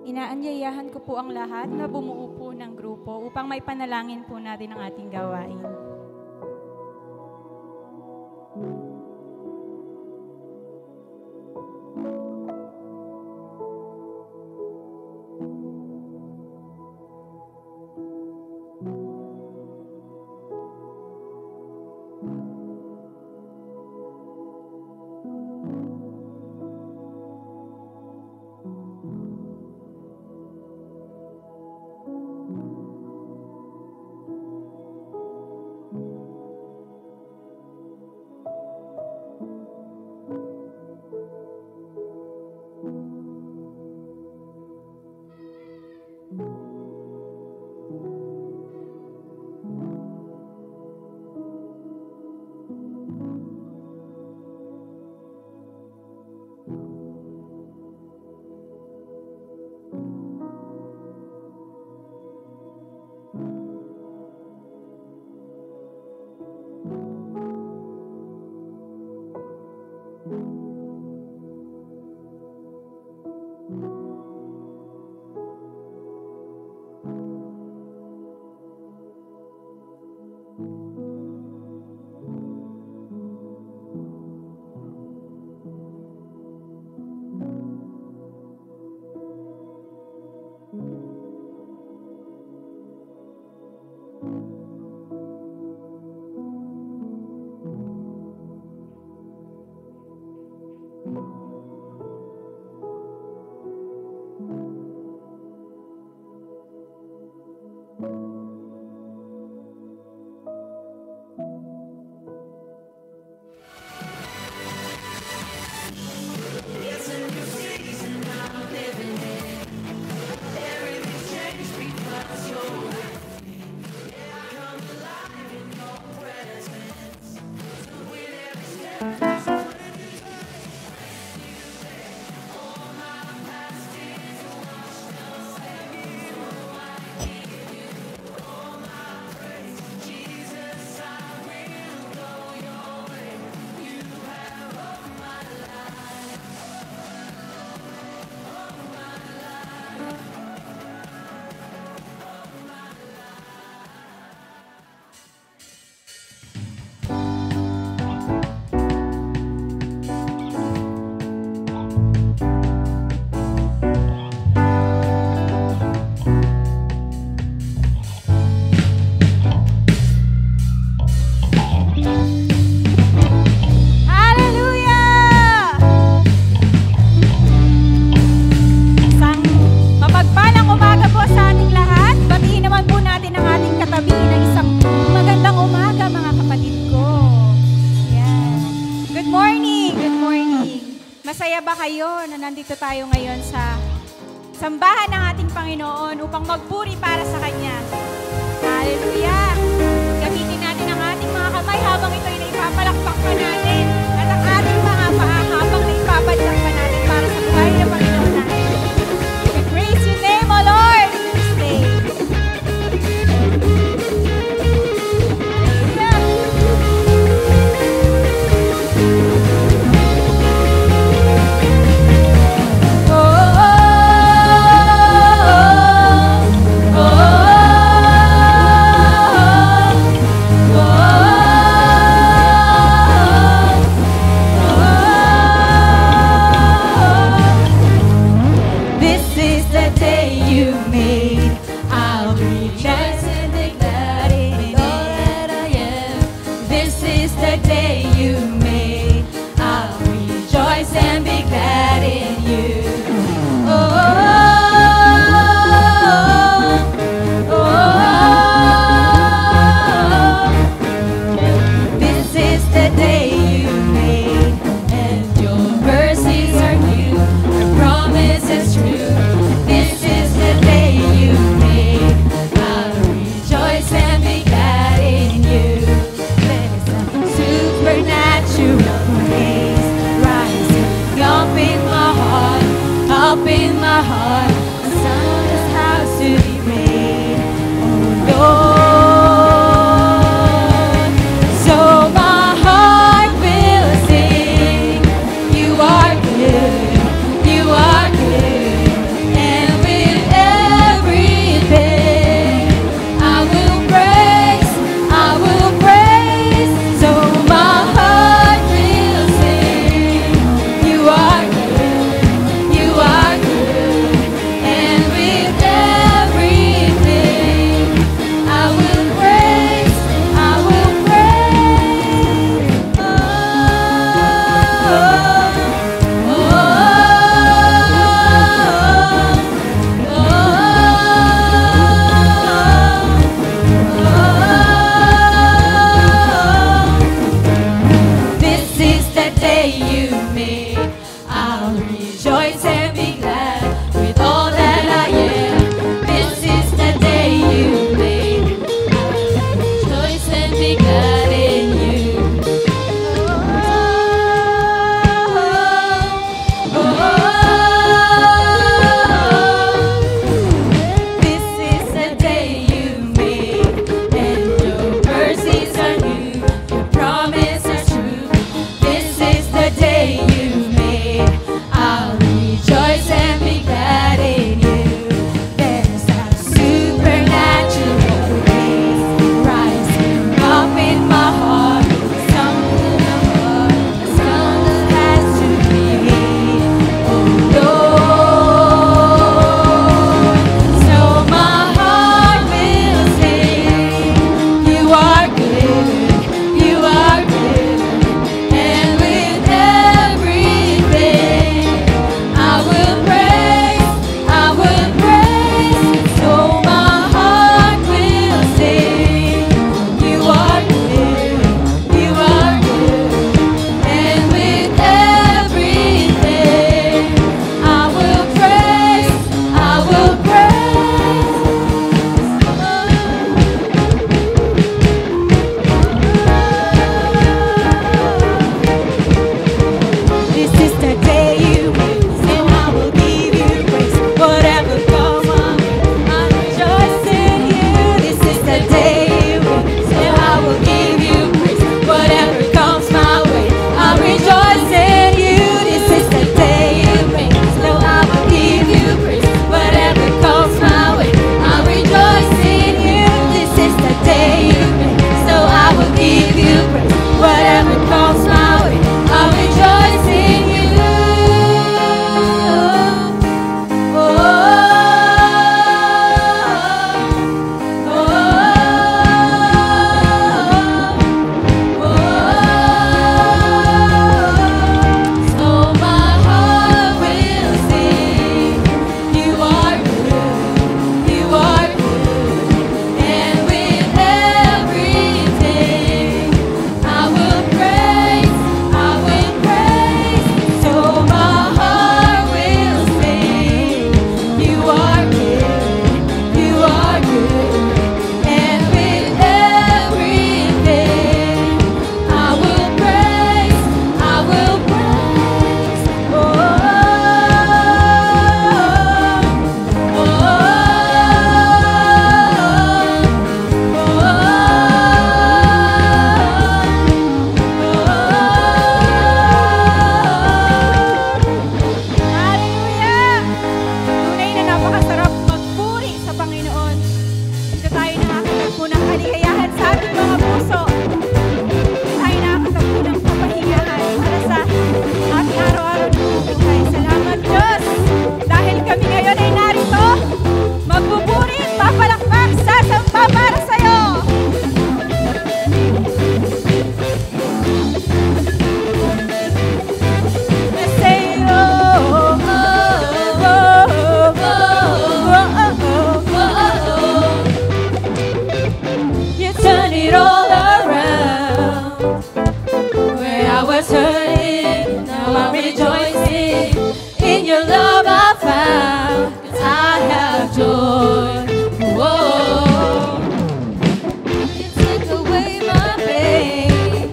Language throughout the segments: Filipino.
Inaanyayahan ko po ang lahat na bumuo po ng grupo upang may panalangin po natin ang ating gawain. Nandito tayo ngayon sa sambahan ng ating Panginoon upang magpuri para sa Kanya. Hallelujah! Gamitin natin ang ating mga kamay habang ito'y naipapalakpak pa natin at ang ating mga paa habang naipapadyak pa natin para sa buhay ng Panginoon natin. We praise your name, O Lord, this day. To open my heart. The sound just has to be made. Oh Lord, so my heart will sing. You are good, you are good, and with everything I will praise, I will praise. So my heart will sing. You are good, you are good, and with everything I will praise, I will praise. Oh, oh, This is the day you made. I'll rejoice and be glad with all that I am. This is the day you made. I'll rejoice and be glad in you. This is the day you made, and your mercies are new, your promise is true. This is the day you made. I'll rejoice and be glad in you. There's a supernatural grace rising up in my heart. Something the heart, a sound that has to be made. Oh Lord, so my heart will sing. You are good, you are good, and with everything I will praise, I will praise. So my heart will sing. You are good, you are good, and with everything I will praise, I will praise. This is the day you made, and I will give you praise. Whatever comes my way, I rejoice in you. This is the day you made, and I will give you praise. Whatever comes my way, I rejoice in you. This is the day you made, so I will give you praise. Whatever comes my way, I rejoice in you. This is the day you made, so I will give you praise. Whatever comes my way, I rejoice in you. Oh, so my heart will sing. You are good, you are good, and with everything I will praise, I will praise. So my heart will sing. You are good, you are good, and with everything I will praise, I will praise. Oh, Hallelujah! Tunay na napakasarap magpuri sa Panginoon. Dito tayo nakakatagpo ng kaligayahan sa ating mga puso. Dito tayo nakakatagpo ng kapahingahan para sa ating araw-araw na buhay. Salamat Diyos! Dahil kami ngayon ay narito, magpupuri, papalakpak, sasamba para sa'yo! Let's say, oh, oh, oh, oh, oh. You turn it all around. Where I was hurting, now I'm rejoicing. In your love I found, 'cause I have joy. Whoa. You took away my pain.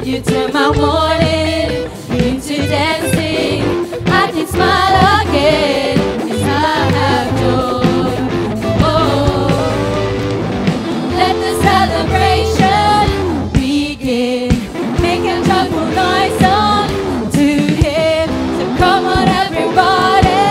You turned my mourning into dancing. I can smile again. again, 'cause I have joy. Oh, let the celebration begin. Make a joyful noise unto Him. So come on, everybody,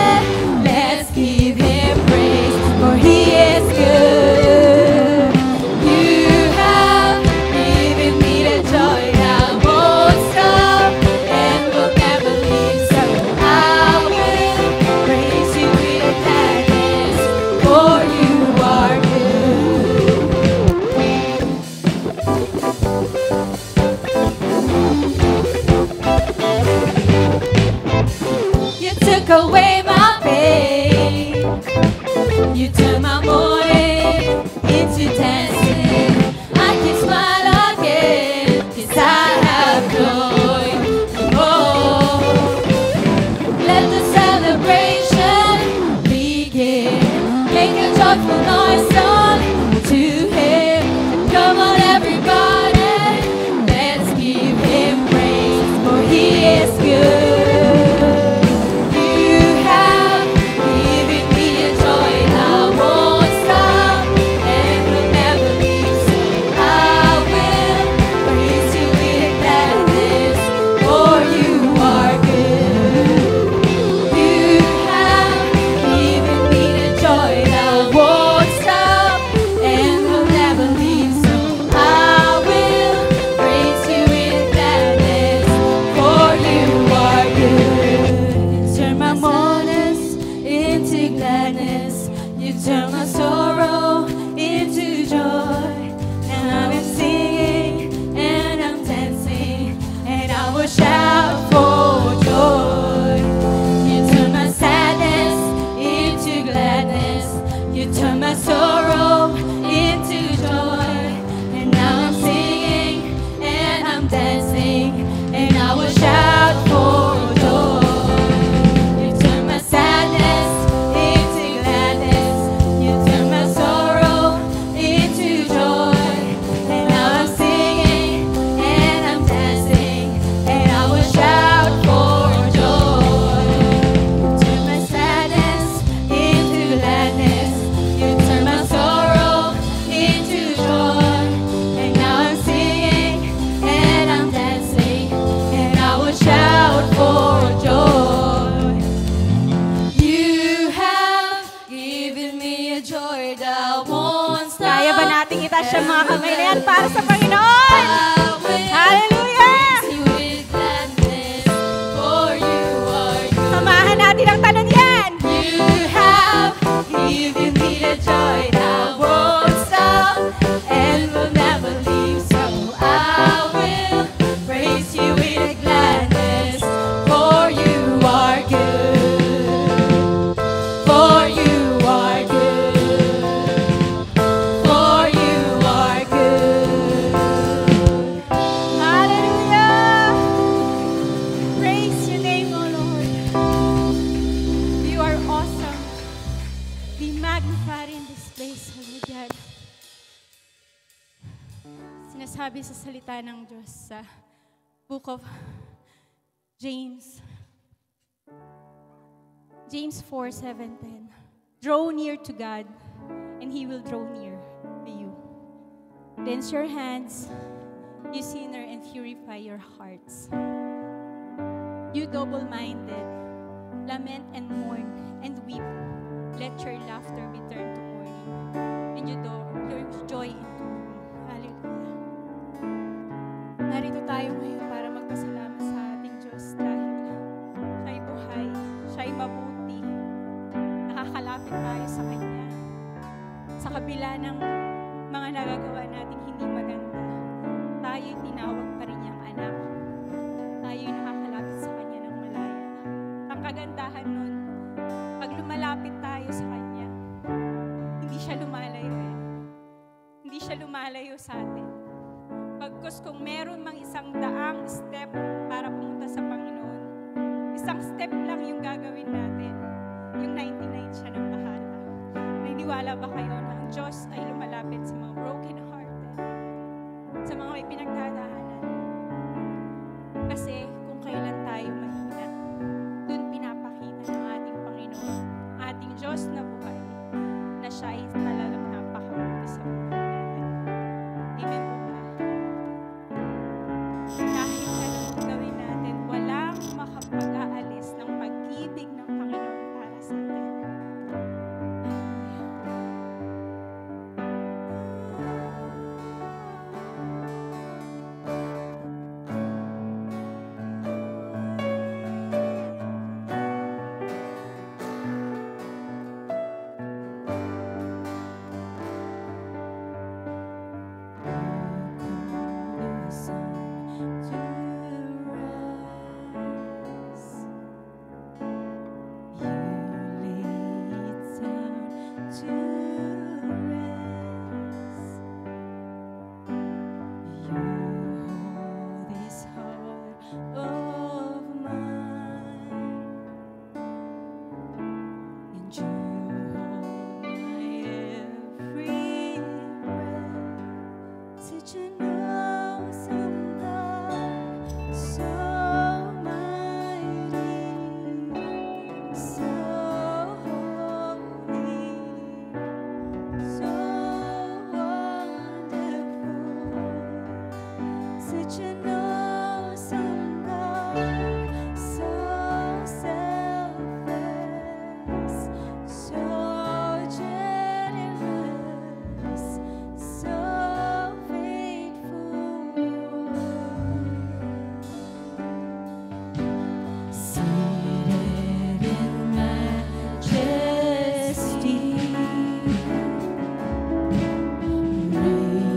let's give Him praise, for He is good. You have given me the joy that won't stop and will never leave. So I will praise You with gladness, for You are good. You took away my pain. You turned my mourning into dancing. I can smile again, 'cause I have joy. Oh, let the celebration begin. Make a joyful noise unto Him. Come on, everybody, let's give Him praise, for He is good. You have given me a joy that won't stop and will never leave. So I will praise You with gladness, for You are good. You have given me the joy that won't stop and will never leave. So I will praise You with gladness, for You are good. You turn my mournings into gladness. You turn my sorrow into joy. And I'm singing and I'm dancing, and I will shout for joy. You turn my sadness into gladness. You turn my sorrow into joy. And now I'm singing and I'm dancing, and I will shout for joy. You turn my sadness into gladness. You turn my sorrow into joy. And now I'm singing and I'm dancing, and I will shout for joy. You turn my sadness into gladness. You turn my sorrow into joy. And now I'm singing and I'm dancing, and I will shout for joy. You have given me a joy that won't stop. Kaya ba nating itaas ang mga kamay na yan para sa Panginoon? Hallelujah! Samahan natin ang tanong yan. You have given me the joy that won't stop and will never leave. So I will praise You with gladness, for You are good. For You are good. For You are good. Hallelujah! Praise Your name, O Lord. You are awesome. Be magnified in this place, O Lord God. Sinasabi sa salita ng Diyos sa Book of James. James 4:7-10. Draw near to God, and He will draw near to you. Cleanse your hands, you sinner, and purify your hearts. You double-minded, lament and mourn and weep. Let your laughter be turned to mourning, and your joy into gloom. Hallelujah. Narito tayo ngayon para magpasalamat sa ating Diyos dahil siya'y buhay, siya'y mabuti. Nakakalapit tayo sa Kanya. Sa kabila ng mga nagagawa nating hindi maganda, tayo'y tinawag pa rin niyang anak. Tayo'y nakakalapit sa Kanya ng malaya. Ang kagandahan nun, pag lumalapit tayo sa Kanya, hindi siya lumalayo eh. Hindi siya lumalayo sa atin. Pagkus kung meron mang isang daang step para pumunta sa Panginoon, isang step lang yung gagawin natin. Yung 99 siya ng bahala. Naniniwala ba kayo na ang Diyos ay lumalapit sa mga broken hearted, sa mga may pinagdadaanan? Kasi kung kailan tayo mahina, dun pinapakita ng ating Panginoon Kahit anong gawin natin, walang makapag-aalis ng pag-ibig ng Panginoon para sa atin.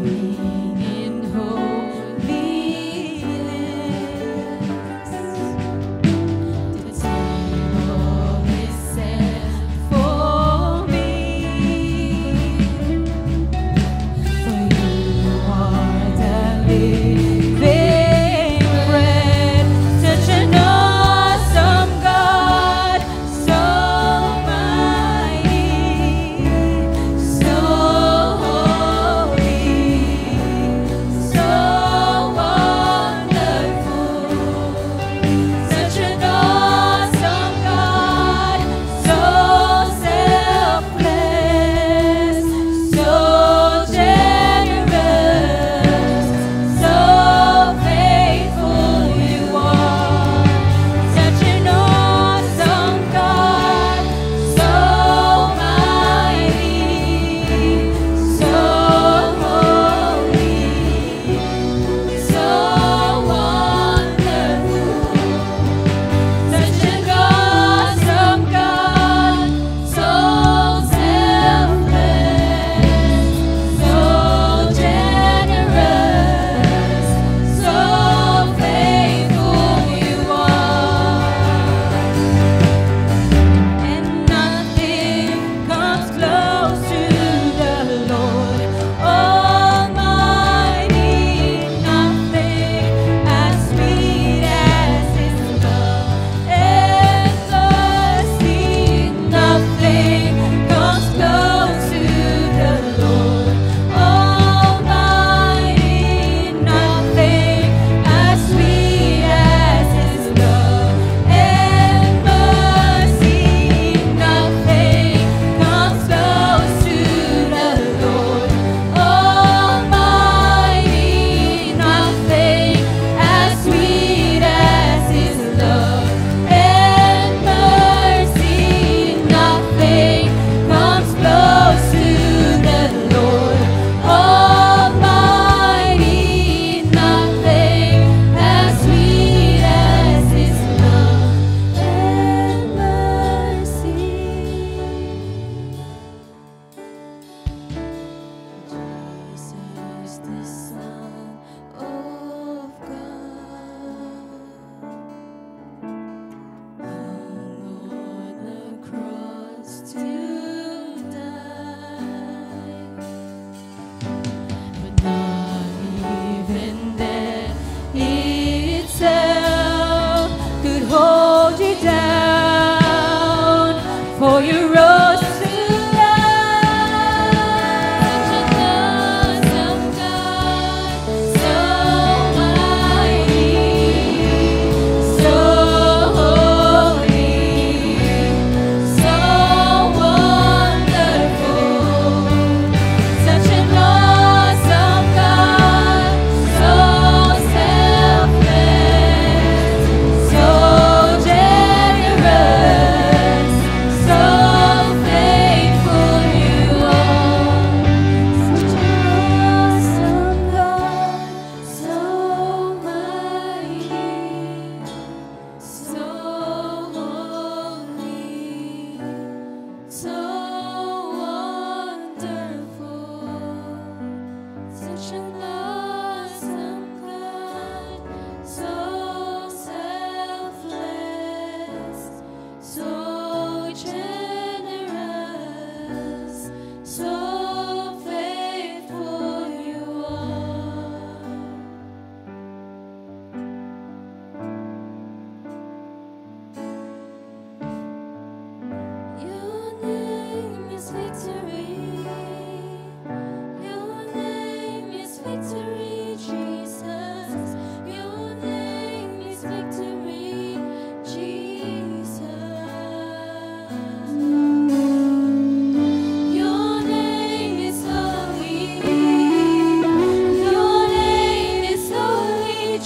Reigning in holiness.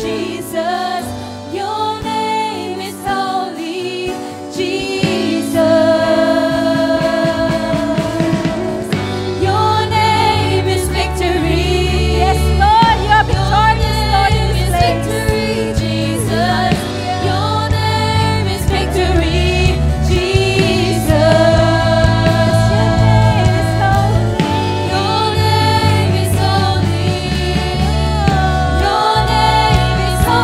Jesus. Your name is holy, Jesus. Your name is victory. Yes, Lord, you are victorious, Lord, in this place. Jesus. Your name is victory, Jesus. Your name is holy. Your name is holy.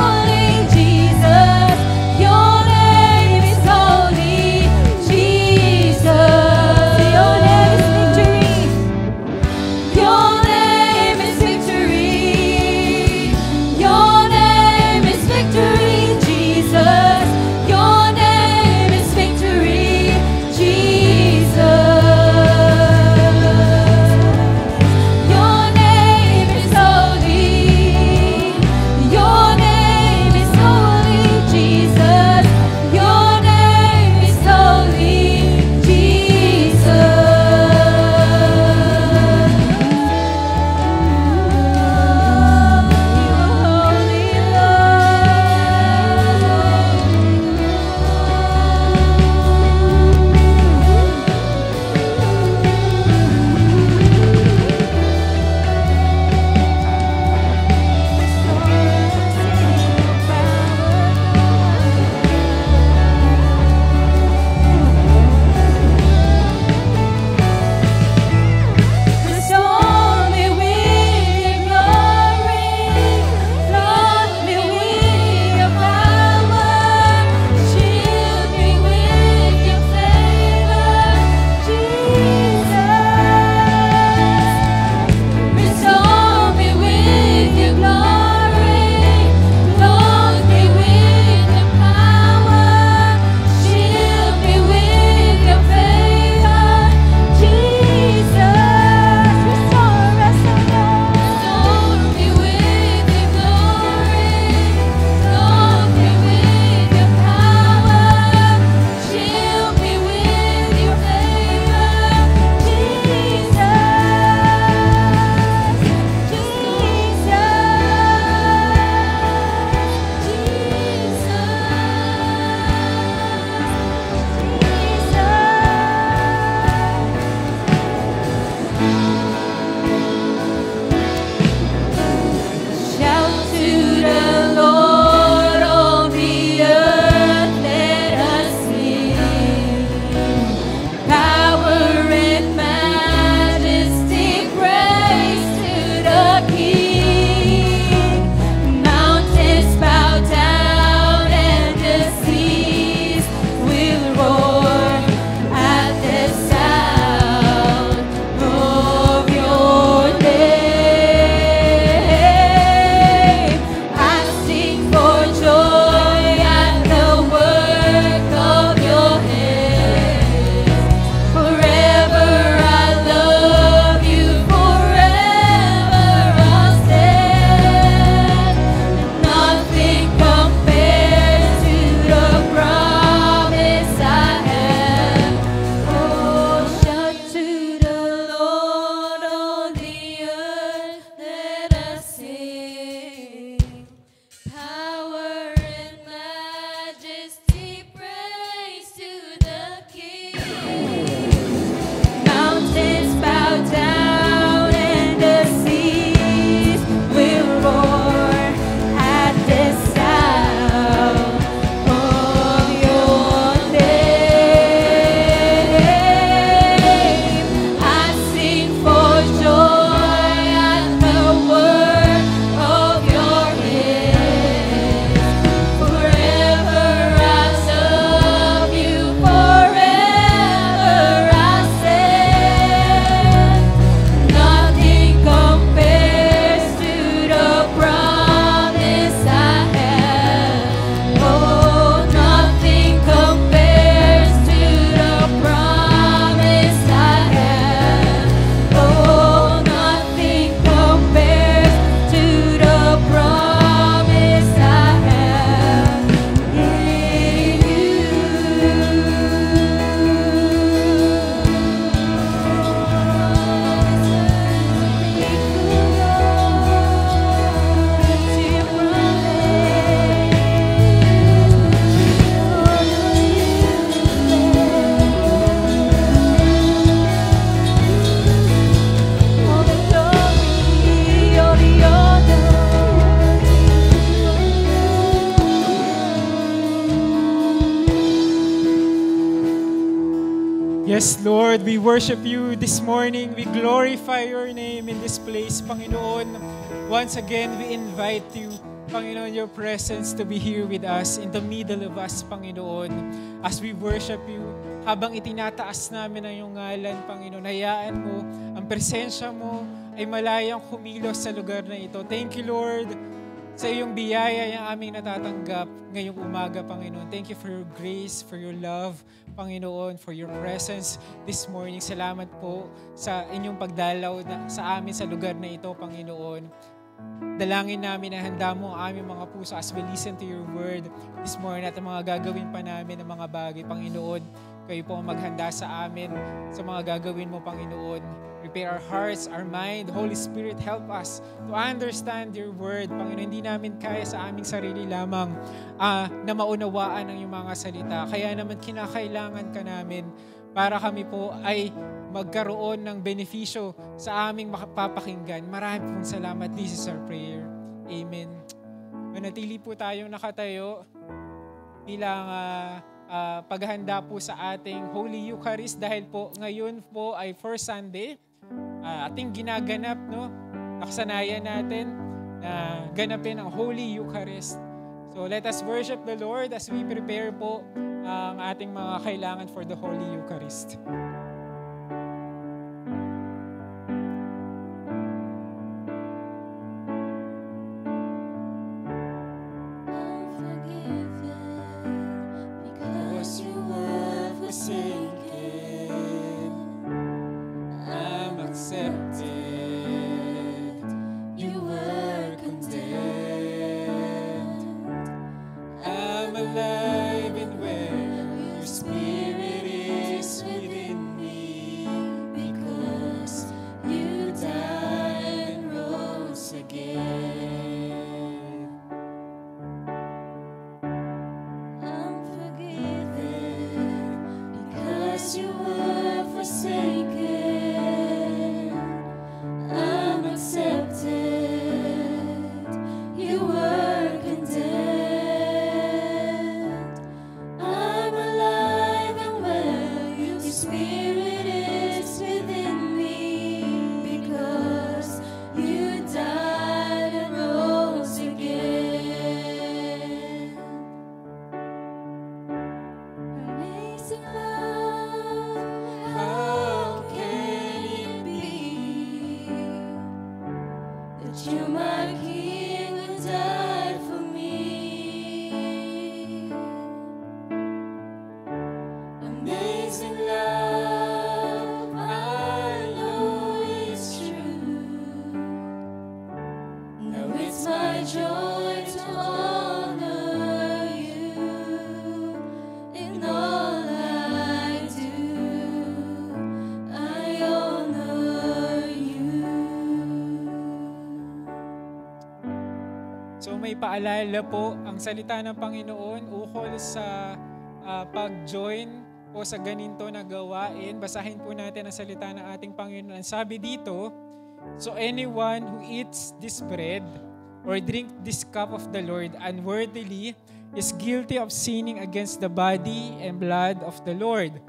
Yes, Lord, we worship you this morning. We glorify your name in this place, Panginoon. Once again, we invite you, Panginoon, your presence to be here with us, in the middle of us, Panginoon. As we worship you, habang itinataas namin ang iyong ngalan, Panginoon, hayaan mo, ang presensya mo ay malayang kumilos sa lugar na ito. Thank you, Lord, sa iyong biyaya yung aming natatanggap ngayong umaga, Panginoon. Thank you for your grace, for your love, Panginoon, for your presence this morning. Salamat po sa inyong pagdalaw sa amin sa lugar na ito, Panginoon. Dalangin namin na handa mo ang aming mga puso as we listen to your word this morning at ang mga gagawin pa namin ng mga bagay, Panginoon. Kayo po ang maghanda sa amin sa mga gagawin mo, Panginoon. Prepare our hearts, our mind. Holy Spirit, help us to understand your word. Panginoon, hindi namin kaya sa aming sarili lamang na maunawaan ang iyong mga salita. Kaya naman kinakailangan ka namin para kami po ay magkaroon ng benepisyo sa aming makapapakinggan. Maraming pong salamat. This is our prayer. Amen. Manatili po tayong nakatayo bilang paghahanda po sa ating Holy Eucharist dahil po ngayon po ay First Sunday. Ating ginaganap, no? Nakasanayan natin na ganapin ang Holy Eucharist. So let us worship the Lord as we prepare po ang ating mga kailangan for the Holy Eucharist. May paalala po ang salita ng Panginoon ukol sa pag-join o sa ganito na gawain. Basahin po natin ang salita ng ating Panginoon. Sabi dito, "So anyone who eats this bread or drink this cup of the Lord unworthily is guilty of sinning against the body and blood of the Lord.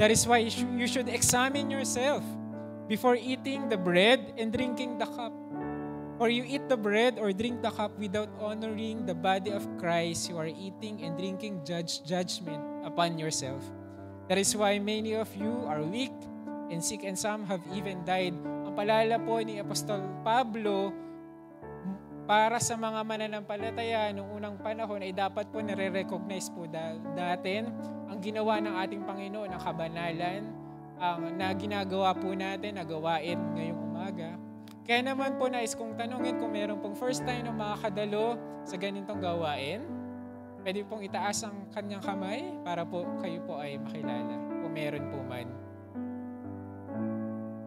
That is why you should examine yourself before eating the bread and drinking the cup. Or you eat the bread or drink the cup without honoring the body of Christ, you are eating and drinking judgment upon yourself. That is why many of you are weak and sick and some have even died." Ang palala po ni Apostol Pablo para sa mga mananampalataya noong unang panahon ay dapat po nare-recognize po natin ang ginawa ng ating Panginoon, ang kabanalan, na ginagawa po natin, na gawain ngayong umaga. Kaya naman po nais kong tanungin kung meron pong first time na makakadalo sa ganitong gawain, pwede pong itaas ang kanyang kamay para po kayo po ay makilala. Kung meron po man.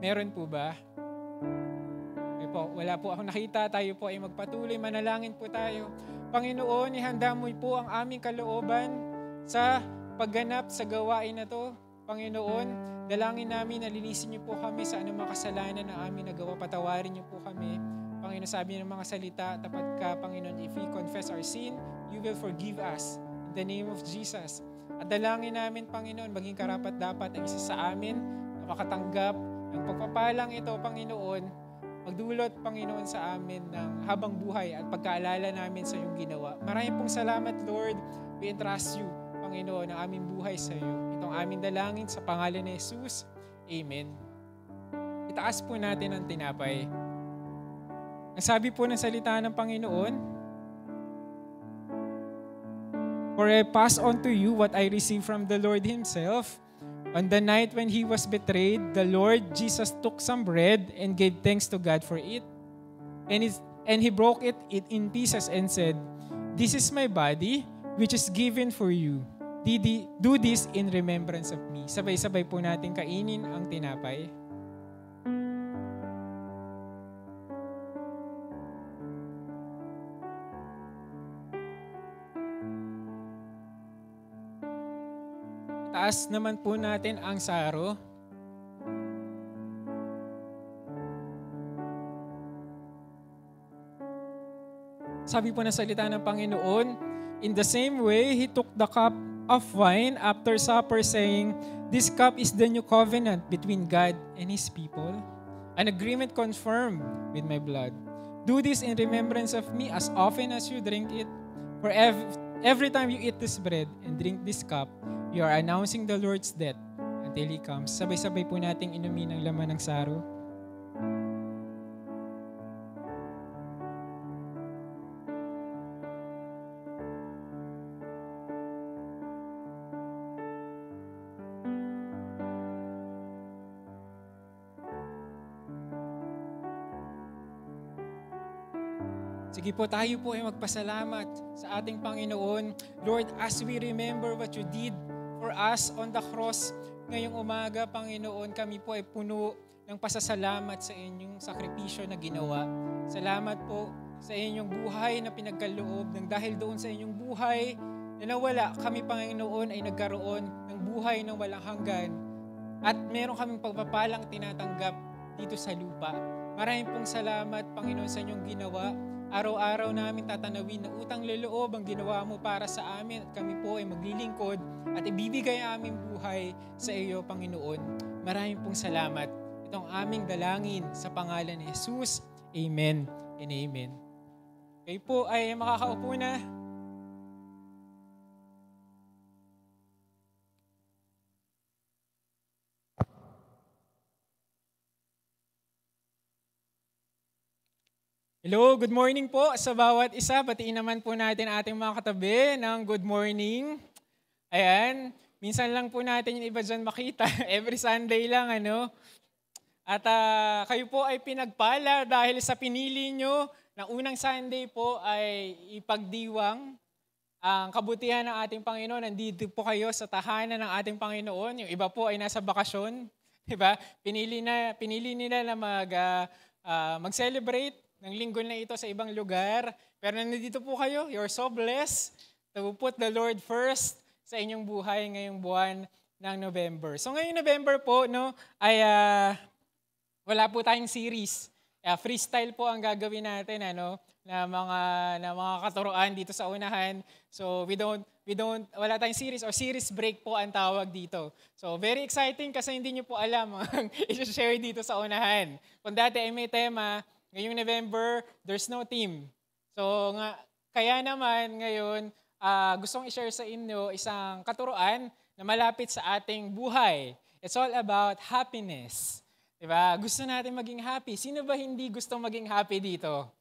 Meron po ba? Po, wala po akong nakita. Tayo po ay magpatuloy. Manalangin po tayo. Panginoon, ihanda mo po ang aming kalooban sa pagganap sa gawain na to. Panginoon, dalangin namin na linisin niyo po kami sa anumang kasalanan na aming nagawa. Patawarin niyo po kami. Panginoon, sabi ng mga salita, tapat ka, Panginoon, if we confess our sin, you will forgive us. In the name of Jesus. At dalangin namin, Panginoon, maging karapat-dapat ang isa sa amin na makatanggap ng pagpapalang ito, Panginoon, magdulot, Panginoon, sa amin ng habang buhay at pagkaalala namin sa iyong ginawa. Maraming pong salamat, Lord. We entrust you, Panginoon, ang aming buhay sa iyo. Itong aming dalangin sa pangalan ni Jesus. Amen. Itaas po natin ang tinapay. Ang sabi po ng salita ng Panginoon, "For I pass on to you what I received from the Lord Himself. On the night when He was betrayed, the Lord Jesus took some bread and gave thanks to God for it. And He broke it in pieces and said, 'This is my body, which is given for you. Do this in remembrance of me.'" Sabay-sabay po natin kainin ang tinapay. Taas naman po natin ang saro. Sabi po ng salita ng Panginoon, "In the same way, He took the cup of wine after supper, saying, 'This cup is the new covenant between God and His people, an agreement confirmed with my blood. Do this in remembrance of me as often as you drink it. For every time you eat this bread and drink this cup, you are announcing the Lord's death until He comes." Sabay-sabay po nating inumin ang laman ng saro. Sige po, tayo po ay magpasalamat sa ating Panginoon. Lord, as we remember what you did for us on the cross ngayong umaga, Panginoon, kami po ay puno ng pasasalamat sa inyong sakripisyo na ginawa. Salamat po sa inyong buhay na pinagkaloob. Nang dahil doon sa inyong buhay na nawala, kami, Panginoon, ay nagkaroon ng buhay ng walang hanggan. At meron kaming pagpapalang tinatanggap dito sa lupa. Maraming pong salamat, Panginoon, sa inyong ginawa. Araw-araw namin tatanawin na utang loob ang ginawa mo para sa amin at kami po ay maglilingkod at ibibigay ang aming buhay sa iyo, Panginoon. Maraming pong salamat. Itong aming dalangin sa pangalan ni Jesus. Amen and amen. Kayo po ay makakaupo na. Hello, good morning po sa bawat isa. Batiin naman po natin ating mga katabi ng good morning. Ayan, minsan lang po natin yung iba dyan makita. Every Sunday lang, ano. At kayo po ay pinagpala dahil sa pinili nyo na unang Sunday po ay ipagdiwang ang kabutihan ng ating Panginoon. Nandito po kayo sa tahanan ng ating Panginoon. Yung iba po ay nasa bakasyon. Diba? Pinili nila na mag-celebrate ng linggo na ito sa ibang lugar. Pero nandito po kayo, you're so blessed to put the Lord first sa inyong buhay ngayong buwan ng November. So ngayong November po, no, ay wala po tayong series. Freestyle po ang gagawin natin, ano, na mga katuroan dito sa unahan. So wala tayong series or series break po ang tawag dito. So very exciting kasi hindi nyo po alam ang i-share dito sa unahan. Kung dati ay may tema, ngayong November, there's no team. So, kaya naman ngayon, gustong i-share sa inyo isang katuroan na malapit sa ating buhay. It's all about happiness. Diba? Gusto natin maging happy. Sino ba hindi gustong maging happy dito?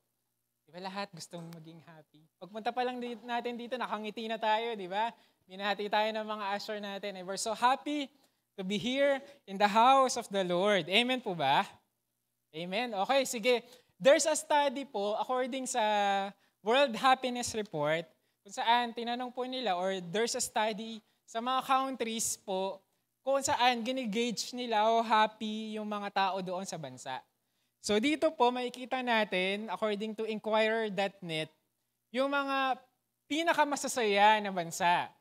Diba lahat gustong maging happy? Pagpunta pa lang natin dito, nakangiti na tayo, diba? Binahati tayo ng mga usher natin. And we're so happy to be here in the house of the Lord. Amen po ba? Amen. Okay, sige. There's a study po, according sa World Happiness Report, kung saan tinanong po nila, or there's a study sa mga countries po, kung saan ginigauge nila o happy yung mga tao doon sa bansa. So dito po, makikita natin, according to Inquirer.net, yung mga pinakamasasaya na bansa.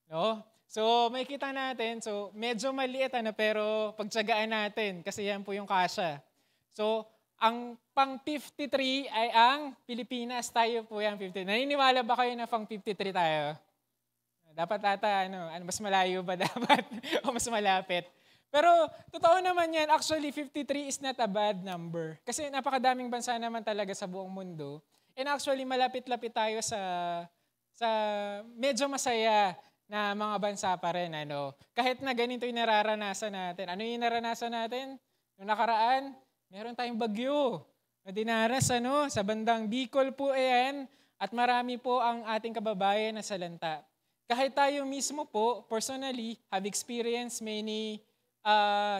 No? So makikita natin, so medyo maliit, pero pagtsagaan natin, kasi yan po yung kasya. So, ang pang 53 ay ang Pilipinas. Tayo po yung 53. Naniniwala ba kayo na pang 53 tayo? Dapat ata, mas malayo ba dapat? O mas malapit? Pero totoo naman yan, actually 53 is not a bad number. Kasi napakadaming bansa naman talaga sa buong mundo. And actually malapit-lapit tayo sa medyo masaya na mga bansa pa rin. Kahit na ganito yung nararanasan natin. Ano yung naranasan natin? Noong nakaraan, meron tayong bagyo na dinaras sa bandang Bicol po yan. At marami po ang ating kababayan na salanta. Kahit tayo mismo po, personally, have experienced many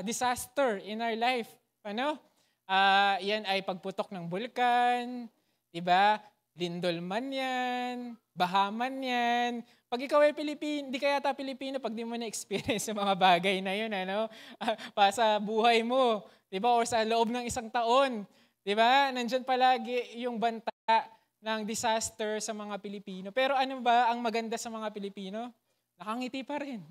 disaster in our life. Yan ay pagputok ng bulkan, diba? Lindol man yan, bahaman yan. Pag ikaw ay Pilipino, di kaya Pilipino pag di mo na-experience yung mga bagay na yun, pa sa buhay mo, diba? Or sa loob ng isang taon, diba? Nandyan palagi yung banta ng disaster sa mga Pilipino. Pero ano ba ang maganda sa mga Pilipino? Nakangiti pa rin.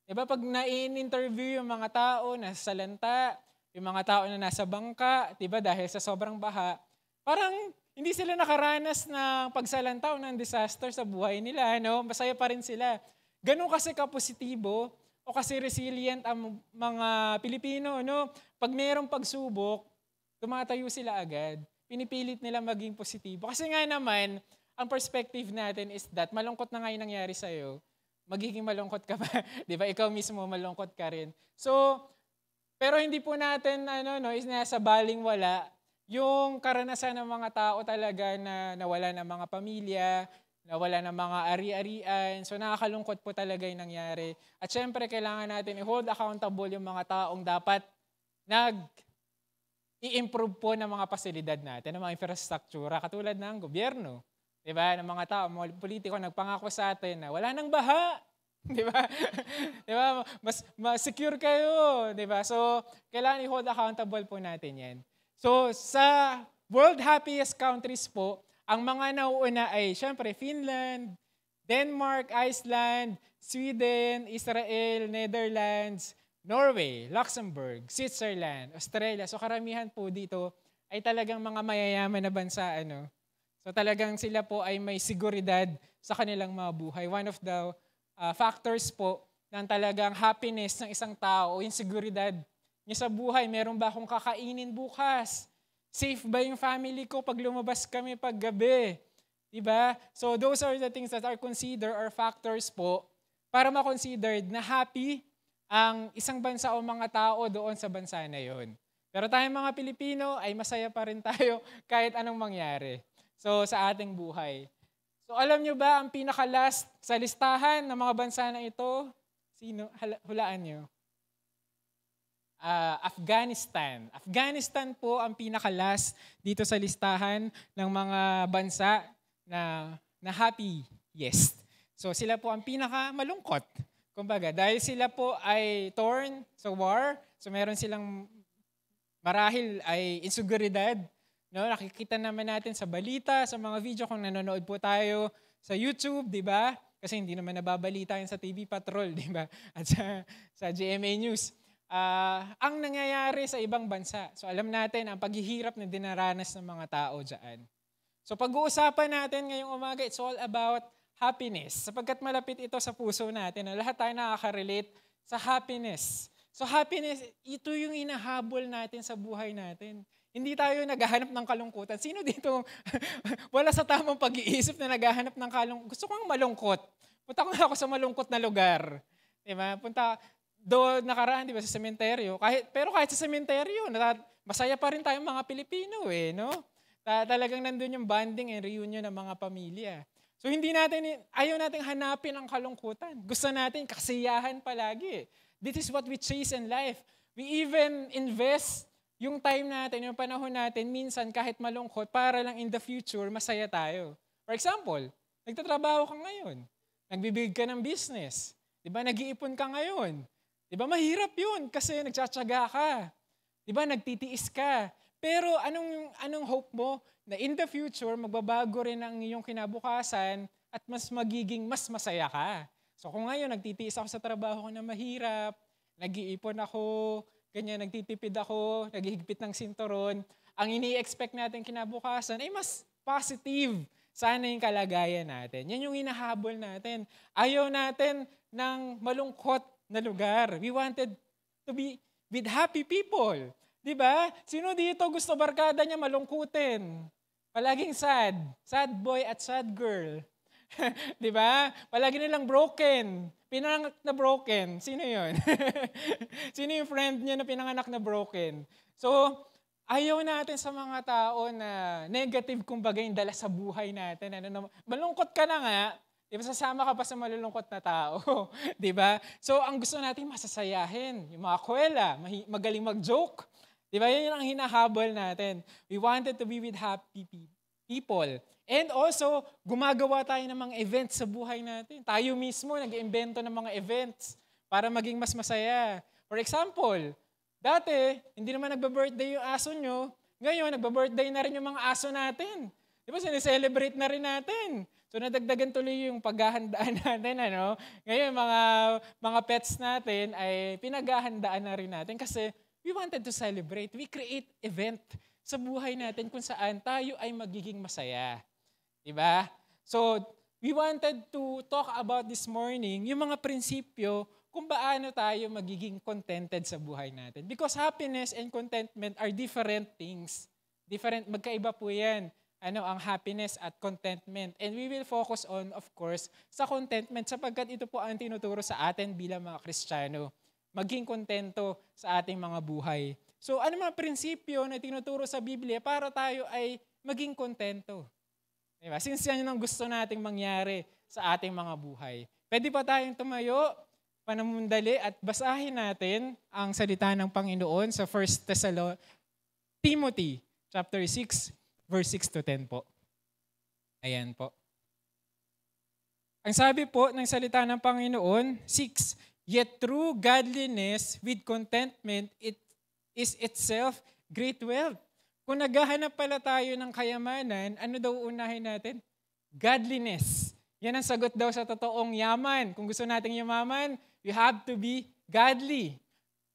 Diba pag na-interview yung mga tao na salanta, yung mga tao na nasa bangka, diba dahil sa sobrang baha, parang hindi sila nakaranas ng pagsalanta o ng disaster sa buhay nila. Masaya pa rin sila. Ganun kasi kapositibo o kasi resilient ang mga Pilipino. Pag mayroong pagsubok, tumatayo sila agad. Pinipilit nila maging positibo. Kasi nga naman, ang perspective natin is that malungkot na nga yung nangyari sa'yo, magiging malungkot ka pa. Di ba? Ikaw mismo malungkot ka rin. So, pero hindi po natin, is nasa balingwala yung karanasan ng mga tao talaga na nawala ng mga pamilya, nawala ng mga ari-arian. So, nakakalungkot po talaga yung nangyari. At syempre, kailangan natin i-hold accountable yung mga taong dapat i-improve po ng mga pasilidad natin, ng mga infrastruktura, katulad ng gobyerno. Diba? Ng mga tao, mga politiko, nagpangako sa atin na wala nang baha. Diba? Diba? Mas secure kayo. Diba? So, kailangan i-hold accountable po natin yan. So, sa World Happiest Countries po, ang mga nauuna ay, syempre, Finland, Denmark, Iceland, Sweden, Israel, Netherlands, Norway, Luxembourg, Switzerland, Australia. So karamihan po dito ay talagang mga mayayaman na bansa. So talagang sila po ay may seguridad sa kanilang mga buhay. One of the factors po ng talagang happiness ng isang tao, yung seguridad niya sa buhay. Meron ba akong kakainin bukas? Safe ba yung family ko pag lumabas kami paggabi? Diba? So those are the things that are considered or factors po para ma-considered na happy ang isang bansa o mga tao doon sa bansa na yon. Pero tayong mga Pilipino ay masaya pa rin tayo kahit anong mangyari. So sa ating buhay. So alam nyo ba ang pinaka-last sa listahan ng mga bansa na ito? Sino? Hulaan nyo. Afghanistan. Afghanistan po ang pinaka-last dito sa listahan ng mga bansa na happiest. So sila po ang pinaka-malungkot. Kumbaga, dahil sila po ay torn sa war, so meron silang marahil ay inseguridad. Nakikita naman natin sa balita, sa mga video kung nanonood po tayo sa YouTube, di ba? Kasi hindi naman nababalita yan sa TV Patrol, di ba? At sa GMA News. Ang nangyayari sa ibang bansa. So alam natin ang paghihirap na dinaranas ng mga tao dyan. So pag-uusapan natin ngayong umaga, it's all about happiness. Sapagkat malapit ito sa puso natin. Lahat tayo nakaka-relate sa happiness. So happiness, ito yung inahabol natin sa buhay natin. Hindi tayo naghahanap ng kalungkutan. Sino dito wala sa tamang pag-iisip na naghahanap ng kalungkutan? Gusto kong malungkot. Punta ko ako sa malungkot na lugar. Diba? Punta doon nakaraan, diba, sa sementeryo. Pero kahit sa sementeryo, masaya pa rin tayong mga Pilipino. Talagang nandun yung bonding and reunion ng mga pamilya. So ayaw natin hanapin ang kalungkutan. Gusto natin kasiyahan palagi. This is what we chase in life. We even invest yung time natin, yung panahon natin, minsan kahit malungkot, para lang in the future, masaya tayo. For example, nagtatrabaho ka ngayon. Nagbibig ka ng business. Diba, nag-iipon ka ngayon. Diba, mahirap yun kasi nagtsatsaga ka. Diba, nagtitiis ka. Pero anong hope mo na in the future, magbabago rin ang iyong kinabukasan at mas magiging mas masaya ka. So kung ngayon, nagtitiis ako sa trabaho ko na mahirap, nag-iipon ako, ganyan, nagtitipid ako, naghihigpit ng sinturon, ang ini-expect natin kinabukasan ay mas positive sana yung kalagayan natin. Yan yung hinahabol natin. Ayaw natin ng malungkot na lugar. We wanted to be with happy people. Diba? Sino dito gusto barkada niya malungkutin? Palaging sad. Sad boy at sad girl. Diba? Palagi nilang broken. Pinanganak na broken. Sino yun? Sino yung friend niya na pinanganak na broken? So, ayaw natin sa mga tao na negative kumbaga yung dala sa buhay natin. Malungkot ka na nga, diba, sasama ka pa sa malulungkot na tao. Diba? So, ang gusto natin masasayahin. Yung mga kuwela, magaling mag-joke. Diba? Yan ang hinahabol natin. We wanted to be with happy people. And also, gumagawa tayo ng mga events sa buhay natin. Tayo mismo nag-iimbento ng mga events para maging mas masaya. For example, dati, hindi naman nagba-birthday yung aso nyo. Ngayon, nagba-birthday na rin yung mga aso natin. Di ba, sineselebrate na rin natin. So, nadagdagan tuloy yung paghahandaan natin. Ngayon, mga pets natin ay pinaghahandaan na rin natin kasi we wanted to celebrate. We create event sa buhay natin kung saan tayo ay magiging masaya. Diba? So, we wanted to talk about this morning yung mga prinsipyo kung paano tayo magiging contented sa buhay natin. Because happiness and contentment are different things. Magkaiba po yan. Ang happiness at contentment. And we will focus on, of course, sa contentment sapagkat ito po ang tinuturo sa atin bilang mga Kristiyano. Maging kontento sa ating mga buhay. So, ano mga prinsipyo na tinuturo sa Biblia para tayo ay maging kontento? Diba? Since yan yung gusto nating mangyari sa ating mga buhay. Pwede pa tayong tumayo, panamundali at basahin natin ang salita ng Panginoon sa 1 Timothy chapter 6, verse 6 to 10 po. Ayan po. Ang sabi po ng salita ng Panginoon, 6, yet true godliness with contentment, it is itself great wealth. Kung naghahanap pala tayo ng kayamanan, ano daw unahin natin? Godliness. Yan ang sagot daw sa totoong yaman. Kung gusto nating yumaman, you have to be godly.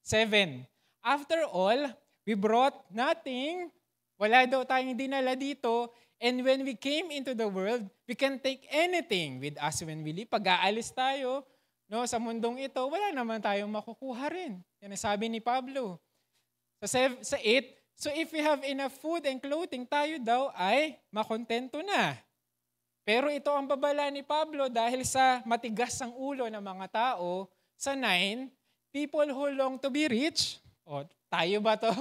7. After all, we brought nothing. Wala daw tayong dinala dito. And when we came into the world, we can take anything with us when we leave. Pag aalis tayo sa mundong ito, wala naman tayong makukuha rin. Yan ang sabi ni Pablo. Sa 8, so if we have enough food and clothing, tayo daw ay makontento na. Pero ito ang babala ni Pablo dahil sa matigas ang ulo ng mga tao. Sa 9, people who long to be rich, tayo ba to?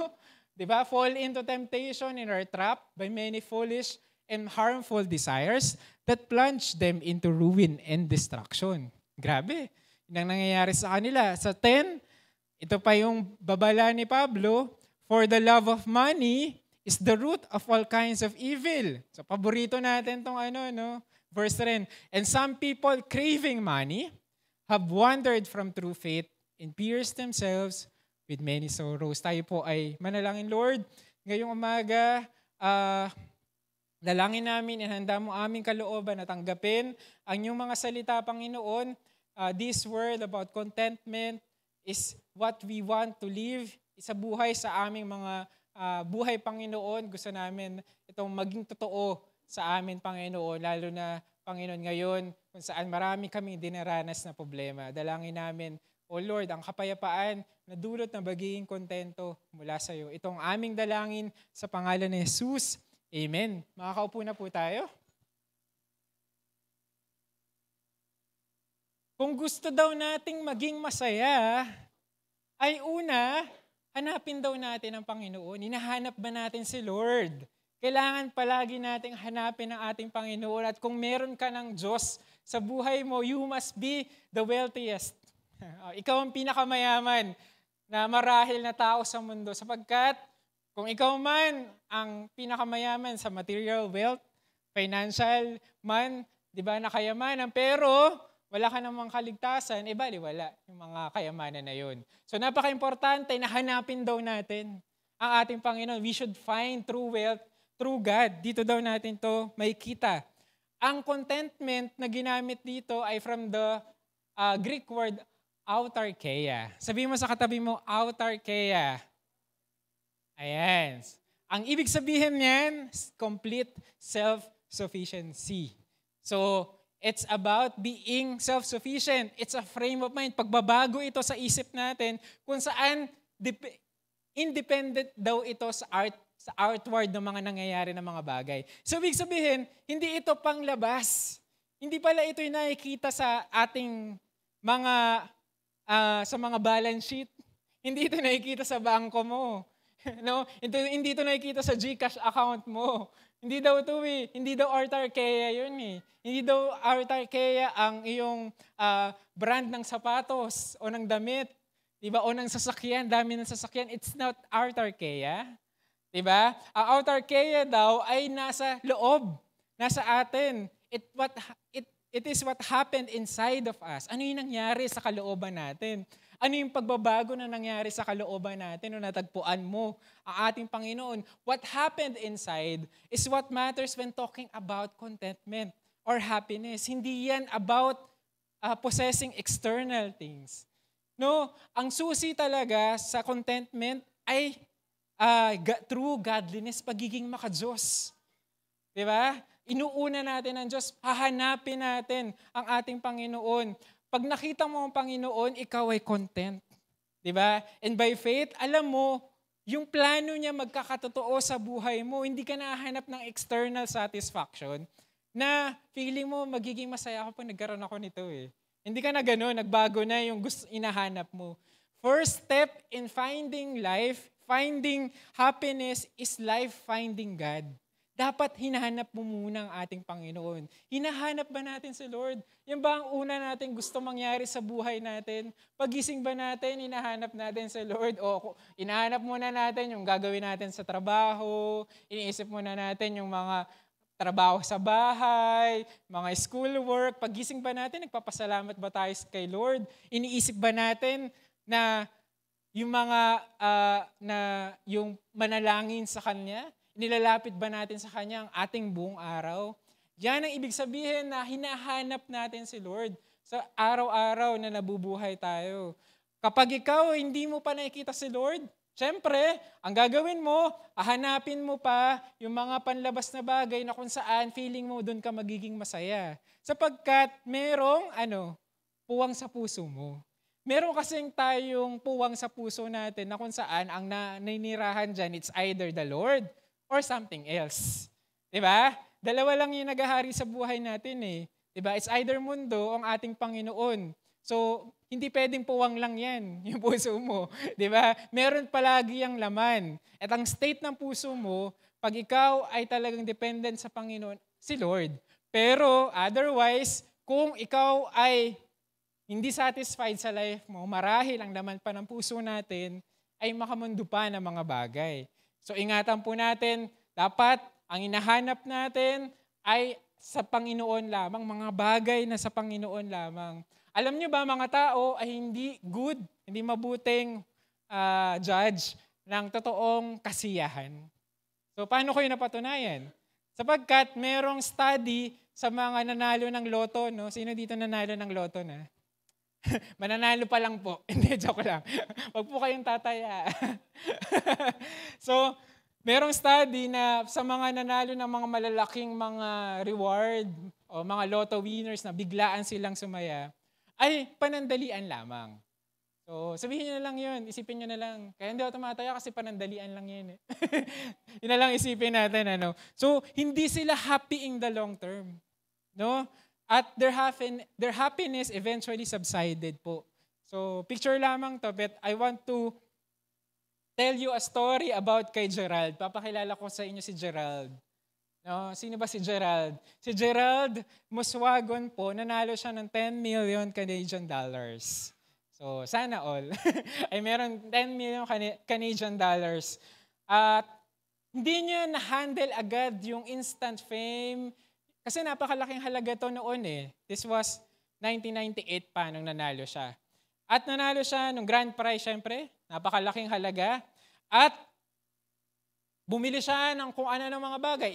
Diba? Fall into temptation and are trapped by many foolish and harmful desires that plunge them into ruin and destruction. Grabe. Yun ang nangyayari sa kanila. Sa 10, ito pa yung babala ni Pablo, for the love of money is the root of all kinds of evil. So, paborito natin tong verse 10. And some people craving money have wandered from true faith and pierced themselves with many sorrows. Tayo po ay manalangin, Lord. Ngayong umaga, dalangin namin, inhanda mo aming kalooban na tanggapin ang iyong mga salita, Panginoon. This word about contentment is what we want to live sa buhay sa aming mga buhay, Panginoon. Gusto namin itong maging totoo sa amin, Panginoon, lalo na, Panginoon, ngayon kung saan marami kaming dinaranas na problema. Dalangin namin, O Lord, ang kapayapaan na dulot na magiging kontento mula sa iyo. Itong aming dalangin sa pangalan ni Jesus. Amen. Makakaupo na po tayo. Kung gusto daw nating maging masaya, ay una, hanapin daw natin ang Panginoon. Hinahanap ba natin si Lord? Kailangan palagi nating hanapin ang ating Panginoon. At kung meron ka ng Diyos sa buhay mo, you must be the wealthiest. Ikaw ang pinakamayaman na marahil na tao sa mundo. Sapagkat kung ikaw man ang pinakamayaman sa material wealth, financial man, di ba, na kayamanan, pero wala ka namang kaligtasan, baliwala yung mga kayamanan na yun. So napaka-importante na hanapin daw natin ang ating Panginoon. We should find true wealth through God. Dito daw natin to makikita. Ang contentment na ginamit dito ay from the Greek word autarkeia. Sabihin mo sa katabi mo, autarkeia. Ayan. Ang ibig sabihin niyan, complete self-sufficiency. So, it's about being self-sufficient. It's a frame of mind. Pagbabago ito sa isip natin kung saan independent daw ito sa outward ng mga nangyayari ng mga bagay. So, ibig sabihin, hindi ito panglabas. Hindi pala ito yung nakikita sa ating mga sa mga balance sheet. Hindi ito nakikita sa bangko mo. No? Hindi ito nakikita sa GCash account mo. Hindi daw ito eh. Hindi daw autarkia yun eh. Hindi daw autarkia ang iyong brand ng sapatos o ng damit. Diba? O ng sasakyan, dami ng sasakyan. It's not autarkia. Diba? Ang autarkia daw ay nasa loob. Nasa atin. It is what happened inside of us. Ano yung nangyari sa kalooban natin? Ano yung pagbabago na nangyari sa kalooban natin o natagpuan mo ang ating Panginoon? What happened inside is what matters when talking about contentment or happiness. Hindi yan about possessing external things. No, ang susi talaga sa contentment ay true godliness, pagiging maka-Diyos. Diba? Inuuna natin ang Diyos, hahanapin natin ang ating Panginoon. Pag nakita mo ang Panginoon, ikaw ay content. Diba? And by faith, alam mo, yung plano niya magkakatotoo sa buhay mo, hindi ka nahanap ng external satisfaction na feeling mo, magiging masaya ako pag nagkaroon ako nito eh. Hindi ka na gano'n, nagbago na yung gusto inahanap mo. First step in finding life, finding happiness is life finding God. Dapat hinahanap mo muna ang ating Panginoon. Hinahanap ba natin si Lord? Yan ba ang una natin gusto mangyari sa buhay natin? Pagising ba natin, hinahanap natin si Lord? O hinahanap muna natin yung gagawin natin sa trabaho, iniisip muna natin yung mga trabaho sa bahay, mga schoolwork. Pagising ba natin, nagpapasalamat ba tayo kay Lord? Iniisip ba natin na yung mga yung manalangin sa Kanya? Nilalapit ba natin sa Kanya ang ating buong araw? Yan ang ibig sabihin na hinahanap natin si Lord sa araw-araw na nabubuhay tayo. Kapag ikaw hindi mo pa nakikita si Lord, syempre, ang gagawin mo, hahanapin mo pa yung mga panlabas na bagay na kung saan feeling mo doon ka magiging masaya. Sapagkat merong puwang sa puso mo. Meron kasing tayong puwang sa puso natin na kung saan ang naninirahan dyan, it's either the Lord or something else. Diba? Dalawa lang yung naghahari sa buhay natin eh. Diba? It's either mundo o ang ating Panginoon. So, hindi pwedeng puwang lang yan, yung puso mo. Diba? Meron palagi ang laman. At ang state ng puso mo, pag ikaw ay talagang dependent sa Panginoon, si Lord. Pero otherwise, kung ikaw ay hindi satisfied sa life mo, marahil ang laman pa ng puso natin ay makamundo pa ng mga bagay. So ingatan po natin, dapat ang hinahanap natin ay sa Panginoon lamang, mga bagay na sa Panginoon lamang. Alam niyo ba, mga tao ay hindi good, hindi mabuting judge ng totoong kasiyahan. So paano ko yun napatunayan? Sapagkat merong study sa mga nanalo ng loto, no? Sino dito nanalo ng loto na? Mananalo pa lang po. Hindi, joke lang. Huwag po kayong tataya. So, merong study na sa mga nanalo ng mga malalaking mga reward o mga lotto winners na biglaan silang sumaya, ay panandalian lamang. So, sabihin nyo na lang yun. Isipin nyo na lang. Kaya hindi ako tumataya kasi panandalian lang yun. Yun na lang isipin natin. So, hindi sila happy in the long term. No? At their happiness eventually subsided po. So, picture lamang to, but I want to tell you a story about kay Gerald. Papakilala ko sa inyo si Gerald. No? Sino ba si Gerald? Si Gerald Muswagon po, nanalo siya ng 10 million Canadian dollars. So, sana all. ay meron 10 million Canadian dollars. At hindi niya na-handle agad yung instant fame. Kasi napakalaking halaga to noon eh. This was 1998 pa nung nanalo siya. At nanalo siya nung grand prize, syempre. Napakalaking halaga. At bumili siya ng kung ano ng mga bagay.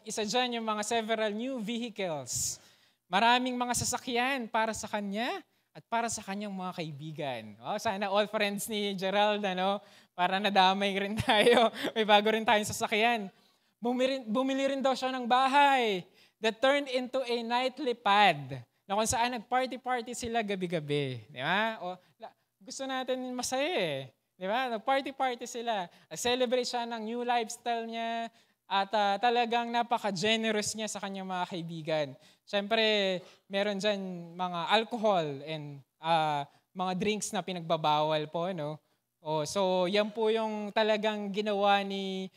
Isa dyan yung mga several new vehicles. Maraming mga sasakyan para sa kanya at para sa kanyang mga kaibigan. Oh, sana all friends ni Gerald, para nadamay rin tayo. May bago rin tayong sasakyan. Bumili rin daw siya ng bahay. that turned into a nightly pad na kung saan nag-party-party sila gabi-gabi. Di ba? Gusto natin masaya eh. Di ba? Nag-party-party sila. Celebrate siya ng new lifestyle niya at talagang napaka-generous niya sa kanyang mga kaibigan. Siyempre, meron dyan mga alcohol and mga drinks na pinagbabawal po, no? So, yan po yung talagang ginawa ni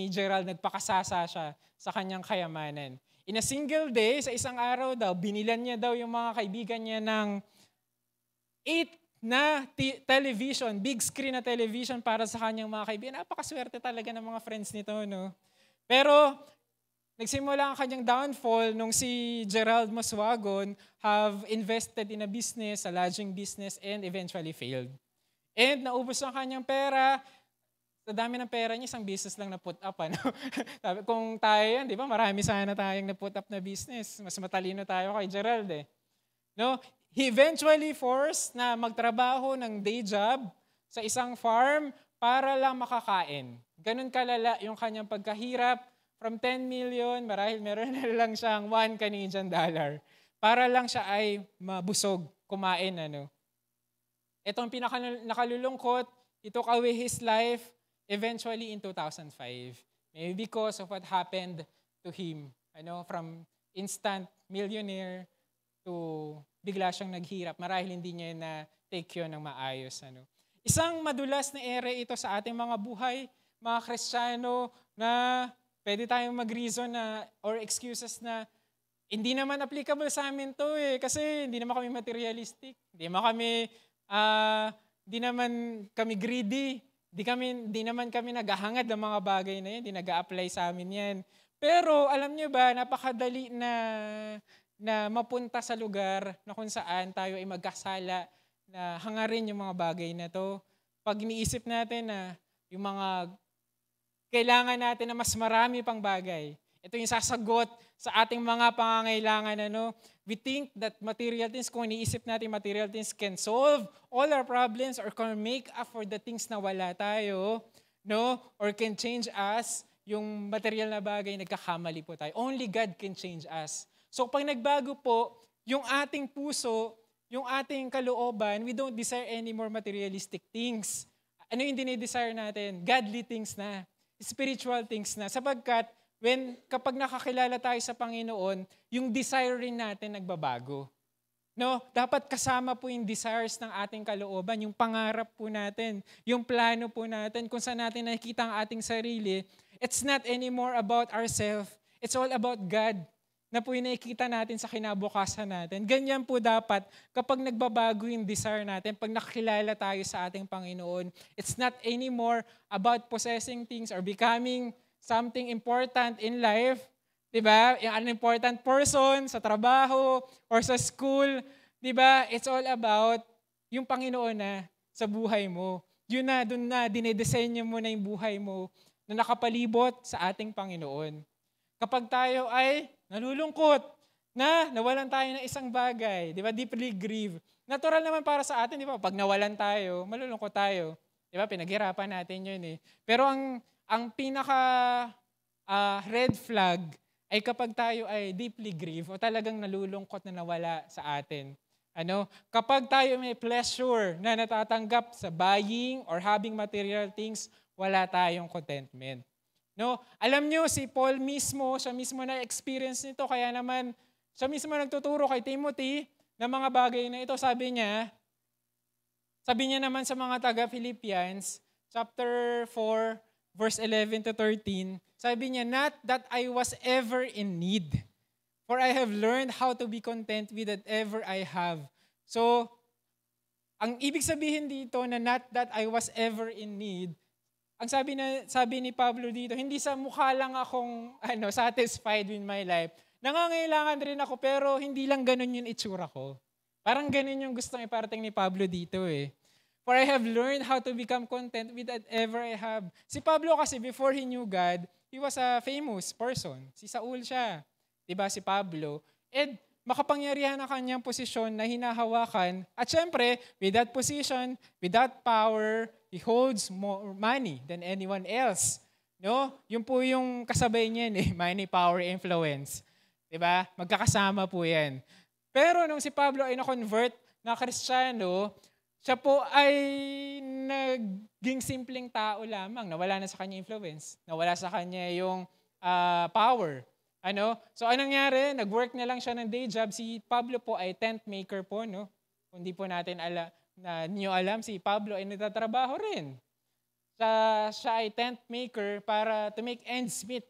Gerald. Nagpakasasa siya sa kanyang kayamanan. In a single day, sa isang araw daw, binilan niya daw yung mga kaibigan niya ng 8 na television, big screen na television para sa kanyang mga kaibigan. Napakaswerte talaga ng mga friends nito, no? Pero, nagsimula ang kanyang downfall nung si Gerald Moswagon have invested in a business, a lodging business, and eventually failed. And naubos ang kanyang pera. Sa dami ng pera niya, isang business lang na put up. Ano? Kung tayo yan, di ba? Marami sana tayong na put up na business. Mas matalino tayo kay Gerald eh. No? He eventually forced na magtrabaho ng day job sa isang farm para lang makakain. Ganun kalala yung kanyang pagkahirap. From 10 million, marahil meron na lang siyang $1 Canadian. Para lang siya ay mabusog, kumain. Ano. Itong nakalulungkot, he took away his life eventually in 2005. Maybe because of what happened to him. Ano, from instant millionaire to bigla siyang naghirap. Marahil hindi niya na-take yun ng maayos. Ano. Isang madulas na ere ito sa ating mga buhay, mga Kristiyano, na pwede tayong mag-reason na, or excuses na, hindi naman applicable sa amin to eh, kasi hindi naman kami materialistic, hindi naman kami greedy, hindi naman kami naghahangad ng mga bagay na yan, hindi nag-a-apply sa amin yan. Pero alam niyo ba, napakadali na mapunta sa lugar na kung saan tayo ay magkasala, na hangarin yung mga bagay na to. Pag iniisip natin na yung mga kailangan natin na mas marami pang bagay. Ito yung sasagot sa ating mga pangangailangan. Ano? We think that material things, kung iniisip natin material things can solve all our problems or can make up for the things na wala tayo, no? Or can change us, yung material na bagay, nagkakamali po tayo. Only God can change us. So pag nagbago po, yung ating puso, yung ating kalooban, we don't desire any more materialistic things. Ano yung dinidesire natin? Godly things na. Spiritual things na. Sapagkat, kapag nakakilala tayo sa Panginoon, yung desire rin natin nagbabago. No? Dapat kasama po yung desires ng ating kalooban, yung pangarap po natin, yung plano po natin, kung saan natin nakikita ang ating sarili. It's not anymore about ourselves. It's all about God na po yung nakikita natin sa kinabukasan natin. Ganyan po dapat kapag nagbabago yung desire natin, pag nakakilala tayo sa ating Panginoon, it's not anymore about possessing things or becoming something important in life. Diba? Yung an important person sa trabaho or sa school. Diba? It's all about yung Panginoon na sa buhay mo. Yun na, dun na, dinedesenyo mo na yung buhay mo na nakapalibot sa ating Panginoon. Kapag tayo ay nalulungkot na nawalan tayo ng isang bagay, di ba? Deeply grieve. Natural naman para sa atin, di ba? Pag nawalan tayo, malulungkot tayo. Di ba? Pinaghirapan natin yun eh. Pero ang pinaka red flag ay kapag tayo ay deeply grieve o talagang nalulungkot na nawala sa atin. Ano? Kapag tayo may pleasure na natatanggap sa buying or having material things, wala tayong contentment. No, alam niyo si Paul mismo, siya mismo na-experience nito, kaya naman siya mismo nagtuturo kay Timothy ng mga bagay na ito. Sabi niya naman sa mga taga-Philippians, chapter 4, verse 11 to 13, sabi niya, "Not that I was ever in need, for I have learned how to be content with whatever I have." So, ang ibig sabihin dito na not that I was ever in need, ang sabi ni Pablo dito, hindi sa mukha lang akong satisfied with my life. Nangangailangan rin ako, pero hindi lang ganun yung itsura ko. Parang ganun yung gustong iparating ni Pablo dito eh. For I have learned how to become content with whatever I have. Si Pablo kasi, before he knew God, he was a famous person. Si Saul siya. Diba si Pablo? And makapangyarihan ang kanyang posisyon na hinahawakan. At syempre, with that position, with that power, he holds more money than anyone else. No? Yun po yung kasabay niya, money, power, influence. Diba? Magkakasama po yan. Pero nung si Pablo ay na-convert na Kristiyano, siya po ay naging simpleng tao lamang. Nawala na sa kanya influence. Nawala sa kanya yung power. So anong nangyari? Nag-work na lang siya ng day job. Si Pablo po ay tent maker po. No? Kung di po natin niyo alam, si Pablo ay nagtatrabaho rin. Siya ay tent maker para to make ends meet.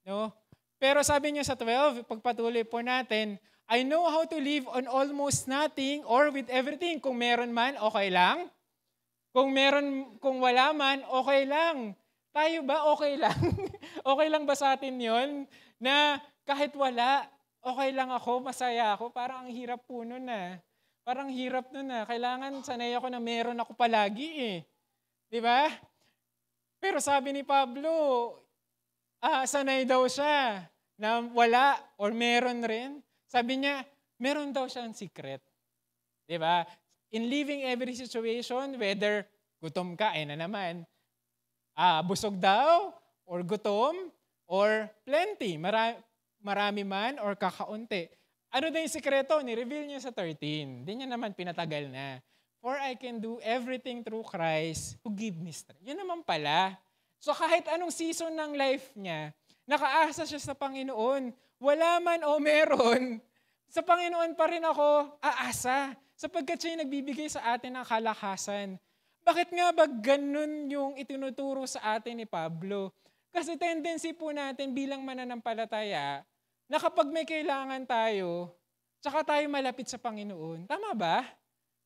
No? Pero sabi niya sa 12, pagpatuloy po natin, I know how to live on almost nothing or with everything. Kung meron man, okay lang. Kung wala man, okay lang. Tayo ba, okay lang? Okay lang ba sa atin yon? Na kahit wala, okay lang ako, masaya ako. Parang ang hirap po nun na. Parang hirap nun na. Kailangan sanay ako na meron ako palagi eh. Di ba? Pero sabi ni Pablo, sanay daw siya na wala or meron rin. Sabi niya, meron daw siyang secret. Diba? In living every situation, whether gutom ka, na naman, busog daw, or gutom, or plenty, marami man, or kakaunti. Ano daw yung sikreto? Ni-reveal niya sa 13. Hindi niya naman pinatagal na. For I can do everything through Christ who give me strength. Yun naman pala. So kahit anong season ng life niya, nakaasa siya sa Panginoon. Wala man o meron, sa Panginoon pa rin ako aasa. Sapagkat siya yung nagbibigay sa atin ng kalakasan. Bakit nga ba ganun yung itinuturo sa atin ni Pablo? Kasi tendency po natin bilang mananampalataya, na kapag may kailangan tayo, tsaka tayo malapit sa Panginoon. Tama ba?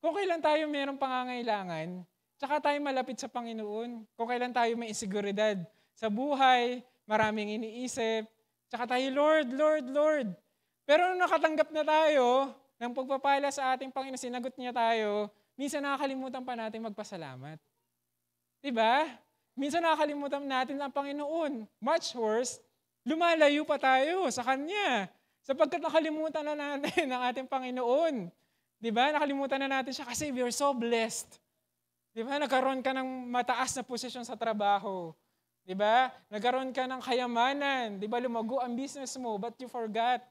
Kung kailan tayo mayroong pangangailangan, tsaka tayo malapit sa Panginoon. Kung kailan tayo may inseguridad sa buhay, maraming iniisip, tsaka tayo, Lord, Lord, Lord. Pero nung nakatanggap na tayo ng pagpapala sa ating Panginoon, sinagot niya tayo, minsan nakakalimutan pa natin magpasalamat. Diba? Minsan nakakalimutan natin ang Panginoon. Much worse, lumalayo pa tayo sa Kanya. Sapagkat nakalimutan na natin ang ating Panginoon. Diba? Nakalimutan na natin siya kasi we are so blessed. Diba? Nagkaroon ka ng mataas na posisyon sa trabaho. Diba? Nagkaroon ka ng kayamanan. Diba? Lumago ang business mo, but you forget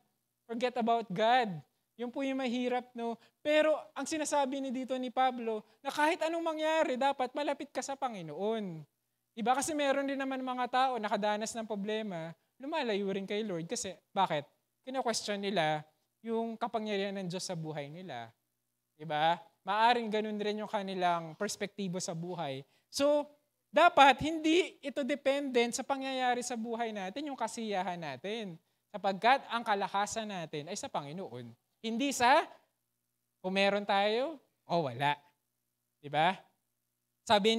about God. Yun po yung mahirap, no? Pero ang sinasabi dito ni Pablo, na kahit anong mangyari, dapat malapit ka sa Panginoon. Diba? Kasi meron din naman mga tao nakadanas ng problema, lumalayo rin kay Lord. Kasi, bakit? Kina-question nila yung kapangyarihan ng Diyos sa buhay nila. Diba? Maaring ganun rin yung kanilang perspektibo sa buhay. So, dapat hindi ito dependent sa pangyayari sa buhay natin, yung kasiyahan natin. Sapagkat ang kalakasan natin ay sa Panginoon. Hindi sa kung meron tayo o wala. Diba? Sabi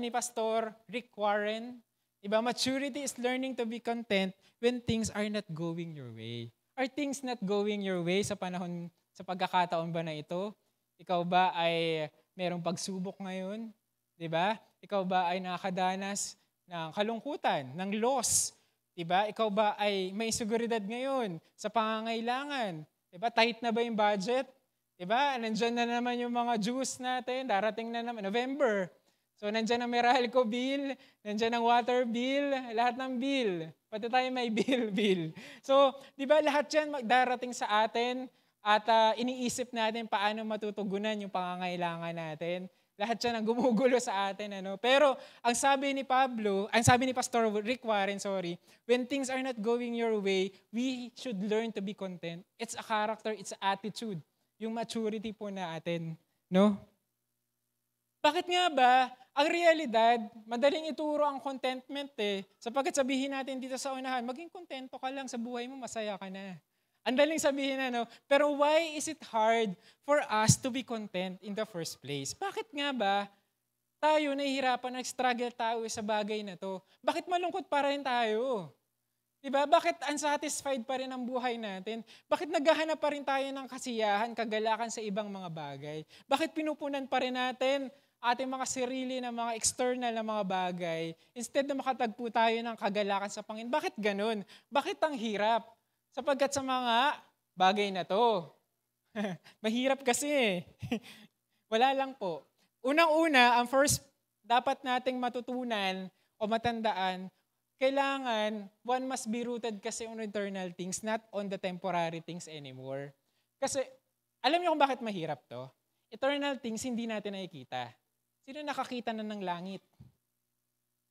ni Pastor Rick Warren, diba, maturity is learning to be content when things are not going your way. Are things not going your way sa pagkakataon ba na ito? Ikaw ba ay merong pagsubok ngayon? Diba? Ikaw ba ay nakadanas ng kalungkutan, ng loss? Diba? Ikaw ba ay may seguridad ngayon sa pangangailangan? Diba? Tight na ba yung budget? Diba? Nandyan na naman yung mga juice natin. Darating na naman. November. So, nandyan ang Meralco bill. Nandyan ang water bill. Lahat ng bill. Pati tayo may bill. So, diba? Lahat yan darating sa atin. At iniisip natin paano matutugunan yung pangangailangan natin. Lahat yan ang gumugulo sa atin. Pero, ang sabi ni Pastor Rick Warren, when things are not going your way, we should learn to be content. It's a character, it's an attitude. Yung maturity po natin. No? Bakit nga ba, ang realidad, madaling ituro ang contentment sapagkat sabihin natin dito sa unahan, maging kontento ka lang sa buhay mo, masaya ka na. Ang daling sabihin pero why is it hard for us to be content in the first place? Bakit nga ba tayo nahihirapan, nag-struggle tayo sa bagay na to? Bakit malungkot pa rin tayo? Diba? Bakit unsatisfied pa rin ang buhay natin? Bakit naghahanap pa rin tayo ng kasiyahan, kagalakan sa ibang mga bagay? Bakit pinupunan pa rin natin ating mga sarili na mga external na mga bagay instead na makatagpo tayo ng kagalakan sa Panginoon? Bakit ganun? Bakit ang hirap? Sapagkat sa mga bagay na to. Mahirap kasi. Wala lang po. Unang-una, ang first dapat nating matutunan o matandaan, kailangan, one must be rooted kasi on eternal things, not on the temporary things anymore. Kasi, alam niyo kung bakit mahirap to? Eternal things, hindi natin nakikita. Sino nakakita na ng langit?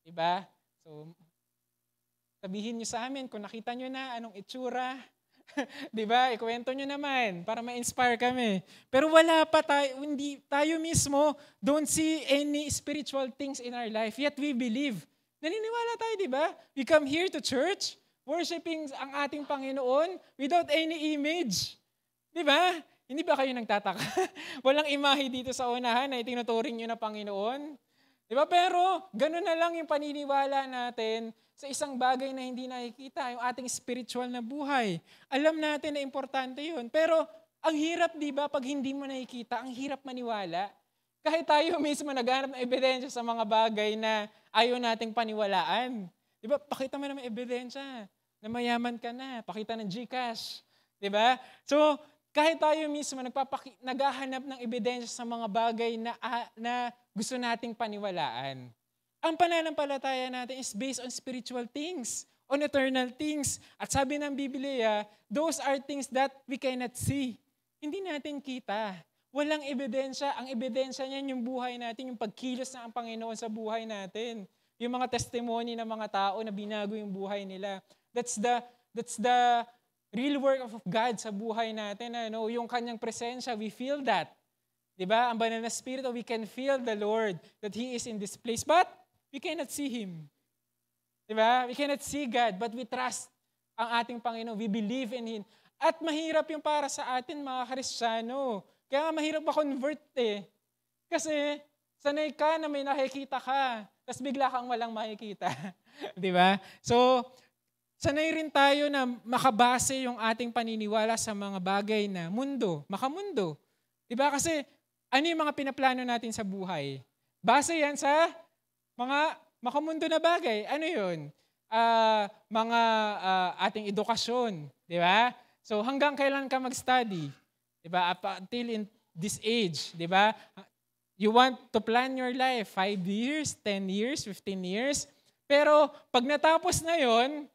Diba? So, sabihin niyo sa amin, kung nakita niyo na anong itsura, diba? Ikwento niyo naman para ma-inspire kami. Pero wala pa tayo, hindi, tayo mismo don't see any spiritual things in our life, yet we believe. Naniniwala tayo, diba? We come here to church, worshiping ang ating Panginoon without any image. Diba? Hindi ba kayo nagtataka? Walang imahe dito sa unahan na itinuturing nyo na Panginoon. Diba? Pero, gano'n na lang yung paniniwala natin sa isang bagay na hindi nakikita, yung ating spiritual na buhay. Alam natin na importante yun. Pero, ang hirap, diba, pag hindi mo nakikita, ang hirap maniwala. Kahit tayo mismo naghanap ng ebidensya sa mga bagay na ayaw nating paniwalaan. Diba? Pakita mo naman ebidensya na mayaman ka na. Pakita ng GCash. Diba? So, kahit tayo mismo naghahanap ng ebidensya sa mga bagay na gusto nating paniwalaan. Ang pananampalataya natin is based on spiritual things, on eternal things. At sabi ng Biblia, those are things that we cannot see. Hindi natin kita. Walang ebidensya. Ang ebidensya niyan yung buhay natin, yung pagkilos ng Panginoon sa buhay natin. Yung mga testimony ng mga tao na binago yung buhay nila. That's the real work of God sa buhay natin. Ano? Yung kanyang presensya, we feel that. Diba? Ang banal na Espiritu, we can feel the Lord, that He is in this place. But we cannot see Him. Diba? We cannot see God, but we trust ang ating Panginoon. We believe in Him. At mahirap yung para sa atin, mga Kristiyano. Kaya mahirap ma-convert eh. Kasi sanay ka na may nakikita ka, tapos bigla kang walang makikita. Diba? So, sanay rin tayo na makabase yung ating paniniwala sa mga bagay na makamundo. Diba? Kasi ano yung mga pinaplano natin sa buhay? Base yan sa mga makamundo na bagay. Ano yun? Mga ating edukasyon. Diba? So hanggang kailan ka mag-study? Diba? Up until in this age. Diba? You want to plan your life 5 years, 10 years, 15 years. Pero pag natapos na yon,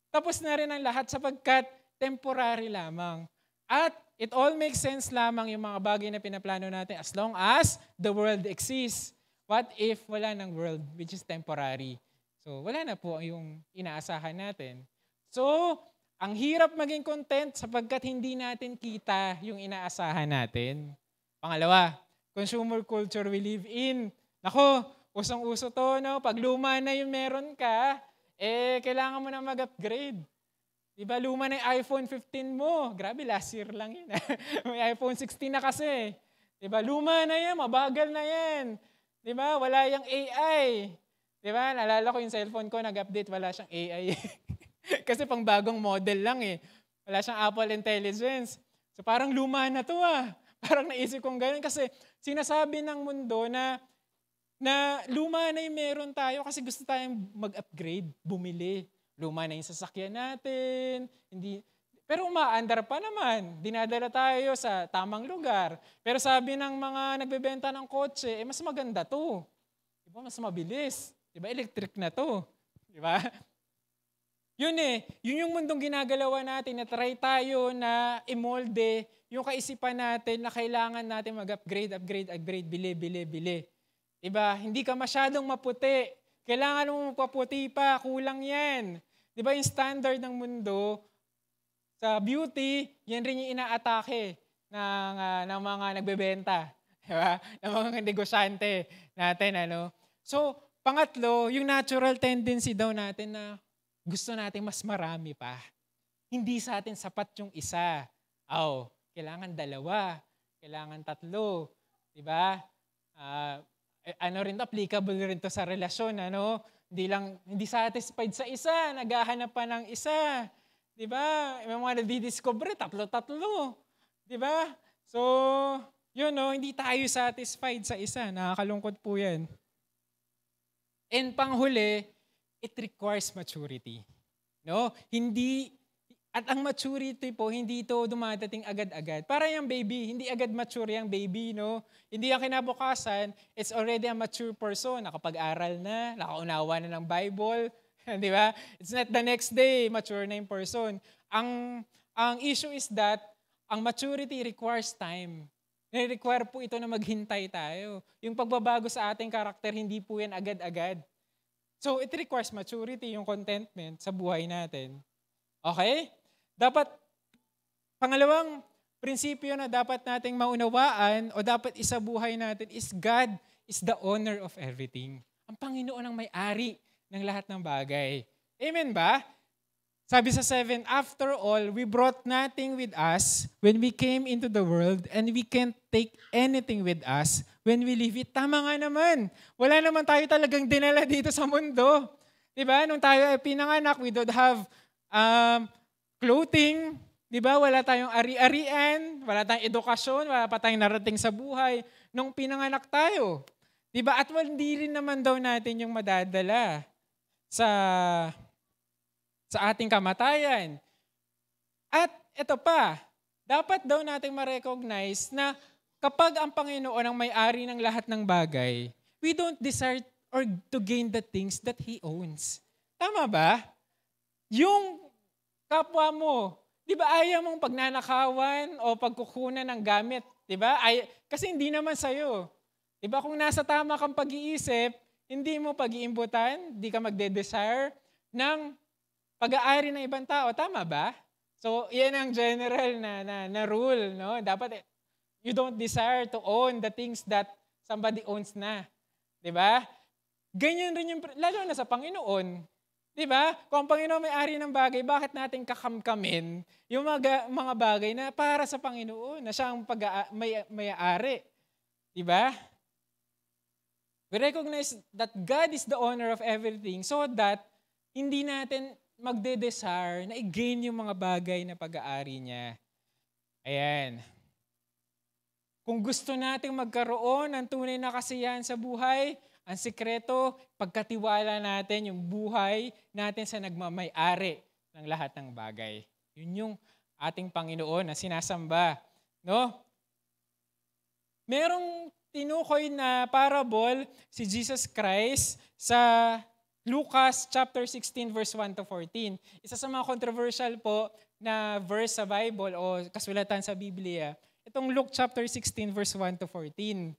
tapos na rin ang lahat sapagkat temporary lamang. At it all makes sense lamang yung mga bagay na pinaplano natin as long as the world exists. What if wala ng world, which is temporary? So wala na po yung inaasahan natin. So, ang hirap maging content sapagkat hindi natin kita yung inaasahan natin. Pangalawa, consumer culture we live in. Nako, usong-uso to, no? Pag luma na yung meron ka, kailangan mo na mag-upgrade. Diba, luma na yung iPhone 15 mo. Grabe, last year lang yun. May iPhone 16 na kasi. Diba, luma na yan, mabagal na yan. Diba, wala yung AI. Diba, naalala ko yung cellphone ko, nag-update, wala siyang AI. Kasi pang bagong model lang eh. Wala siyang Apple Intelligence. So parang luma na to ah. Parang naisip kong ganun kasi sinasabi ng mundo na luma na yung meron tayo kasi gusto tayong mag-upgrade, bumili. Luma na yung sasakyan natin. Pero umaandar pa naman. Dinadala tayo sa tamang lugar. Pero sabi ng mga nagbebenta ng kotse, mas maganda to. Diba? Mas mabilis. Diba? Electric na to. Diba? Yun yun yung mundong ginagalawa natin na try tayo na imolde yung kaisipan natin na kailangan natin mag-upgrade, bili. Diba? Hindi ka masyadong maputi. Kailangan mo mapaputi pa, kulang yan. Diba yung standard ng mundo sa beauty, yan rin yung inaatake ng mga nagbebenta. Diba? Ng mga negosyante natin. So, pangatlo, yung natural tendency daw natin na gusto natin mas marami pa. Hindi sa atin sapat yung isa. Kailangan 2, kailangan 3. Diba? Rin to, applicable rin to sa relasyon. Hindi satisfied sa isa, naghahanap pa ng isa. Diba? May mga nadidiscover, 3. Diba? So, hindi tayo satisfied sa isa. Nakakalungkot po yan. And panghuli, it requires maturity. At ang maturity po, hindi ito dumadating agad-agad. Para yung baby, hindi agad mature yung baby, Hindi yung kinabukasan, it's already a mature person. Nakapag-aral na, nakaunawa na ng Bible, Di ba? It's not the next day, mature na yung person. Ang issue is that, ang maturity requires time. Require po ito na maghintay tayo. Yung pagbabago sa ating karakter, hindi po yan agad-agad. So, it requires maturity, yung contentment sa buhay natin. Okay? Dapat, pangalawang prinsipyo na dapat nating maunawaan o dapat isabuhay natin is God is the owner of everything. Ang Panginoon ang may-ari ng lahat ng bagay. Amen ba? Sabi sa 7, after all, we brought nothing with us when we came into the world and we can't take anything with us when we leave it. Tama nga naman. Wala naman tayo talagang dinala dito sa mundo. Diba? Nung tayo ay pinanganak, we don't have clothing. Diba? Wala tayong ari-arian, wala tayong edukasyon, wala pa tayong narating sa buhay nung pinanganak tayo. Diba? At hindi rin naman daw natin yung madadala sa ating kamatayan. At ito pa, dapat daw nating ma-recognize na kapag ang Panginoon ang may-ari ng lahat ng bagay, we don't desire or to gain the things that He owns. Tama ba? Yung kapwa mo, di ba ayaw mong pagnanakawan o pagkukunan ng gamit? Di ba? Kasi hindi naman sa'yo. Di ba kung nasa tama kang pag-iisip, hindi mo pag-iimbutan, di ka magde-desire ng pag-aari ng ibang tao, tama ba? So, yan ang general na rule, no? Dapat, you don't desire to own the things that somebody owns na. Diba? Ganyan rin yung, lalo na sa Panginoon. Diba? Kung ang Panginoon may-ari ng bagay, bakit natin kakamkamin yung mga bagay na para sa Panginoon, na siya ang may-ari? Diba? We recognize that God is the owner of everything so that hindi natin magde-desire na i-gain yung mga bagay na pag-aari niya. Ayan. Kung gusto nating magkaroon ng tunay na kasiyahan sa buhay, ang sikreto, pagkatiwala natin yung buhay natin sa nagmamay-ari ng lahat ng bagay. Yun yung ating Panginoon na sinasamba. No? Merong tinukoy na parable si Jesus Christ sa Lucas chapter 16 verse 1 to 14. Isa sa mga controversial po na verse sa Bible o kasulatan sa Biblia. Itong Luke chapter 16 verse 1 to 14.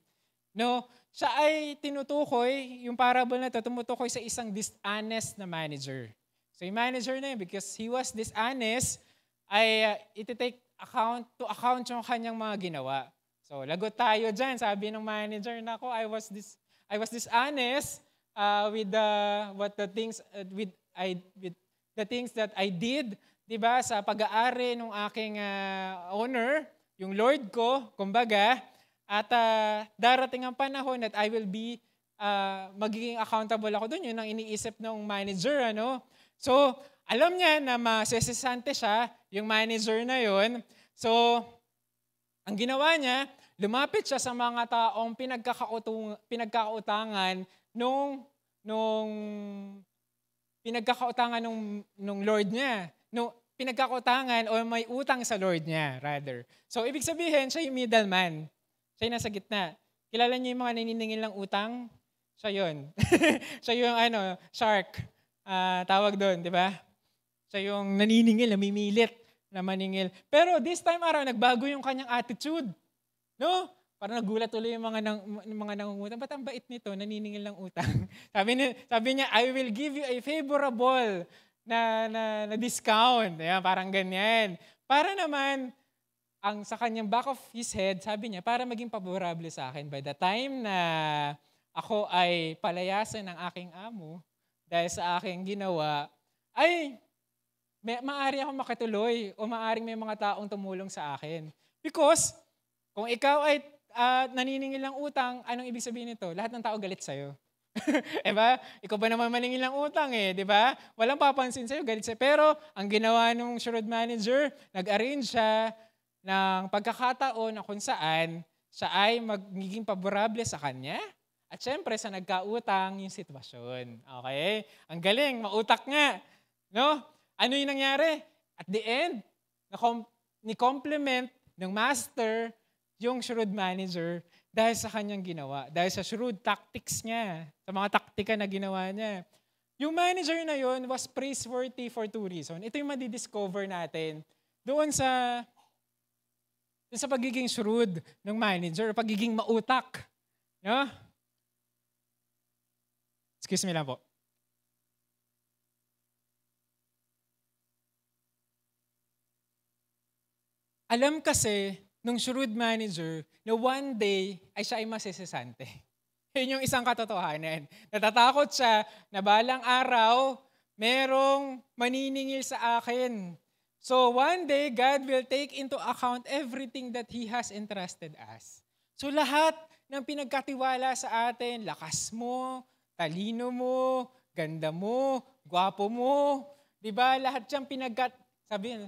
No, siya ay tinutukoy, yung parable na ito, tumutukoy sa isang dishonest na manager. So yung manager na yun, because he was dishonest, ay iti-take account yung kanyang mga ginawa. So lagot tayo dyan, sabi ng manager, nako, I was dishonest, with the things that I did, 'di ba, sa pag-aari ng aking owner, yung Lord ko, kumbaga, at darating ang panahon that I will be magiging accountable ako doon. Yun ang iniisip ng manager, ano? So, alam niya na masesesante siya, yung manager na yon. So, ang ginawa niya, lumapit siya sa mga taong pinagkakautangan nung pinagkakautangan nung Lord niya. Pinagkakautangan o may utang sa Lord niya, rather. So, ibig sabihin, siya yung middleman. Siya yung nasa gitna. Kilala niyo yung mga naniningil ng utang? Siya yun. Siya yung shark. Tawag doon, di ba? Siya yung naniningil, namimilit na maningil. Pero this time around, nagbago yung kanyang attitude. No? Parang nagulat ulit yung mga nangungutang. Ba't ang bait nito? Naniningil ng utang. Sabi niya, I will give you a favorable na discount. Ayan, parang ganyan. Para naman, sa kanyang back of his head, sabi niya, para maging paborable sa akin, by the time na ako ay palayasan ng aking amo, dahil sa aking ginawa, ay maaari akong makituloy o maaaring may mga taong tumulong sa akin. Because, kung ikaw ay naniningil ng utang, anong ibig sabihin nito? Lahat ng tao galit sa'yo. Diba? Ikaw ba naman maningil ng utang diba? Walang papansin sa'yo, galit sa'yo. Pero ang ginawa ng shrewd manager, nag-arrange siya ng pagkakataon na kung saan siya ay magiging paborable sa kanya. At syempre, sa nagkautang yung sitwasyon. Okay? Ang galing, mautak nga. No? Ano yung nangyari? At the end, ni-compliment ng master yung shrewd manager dahil sa kanyang ginawa. Dahil sa shrewd tactics niya, sa mga taktika na ginawa niya. Yung manager na yon was praiseworthy for two reasons. Ito yung madidiscover natin doon sa pagiging shrewd ng manager, pagiging mautak. No? Excuse me lang po. Alam kasi nung shrewd manager na one day ay siya ay masisisante. Yun yung isang katotohanan. Natatakot siya na balang araw, merong maniningil sa akin. So one day, God will take into account everything that He has entrusted us. So lahat ng pinagkatiwala sa atin, lakas mo, talino mo, ganda mo, gwapo mo, di ba? Lahat siyang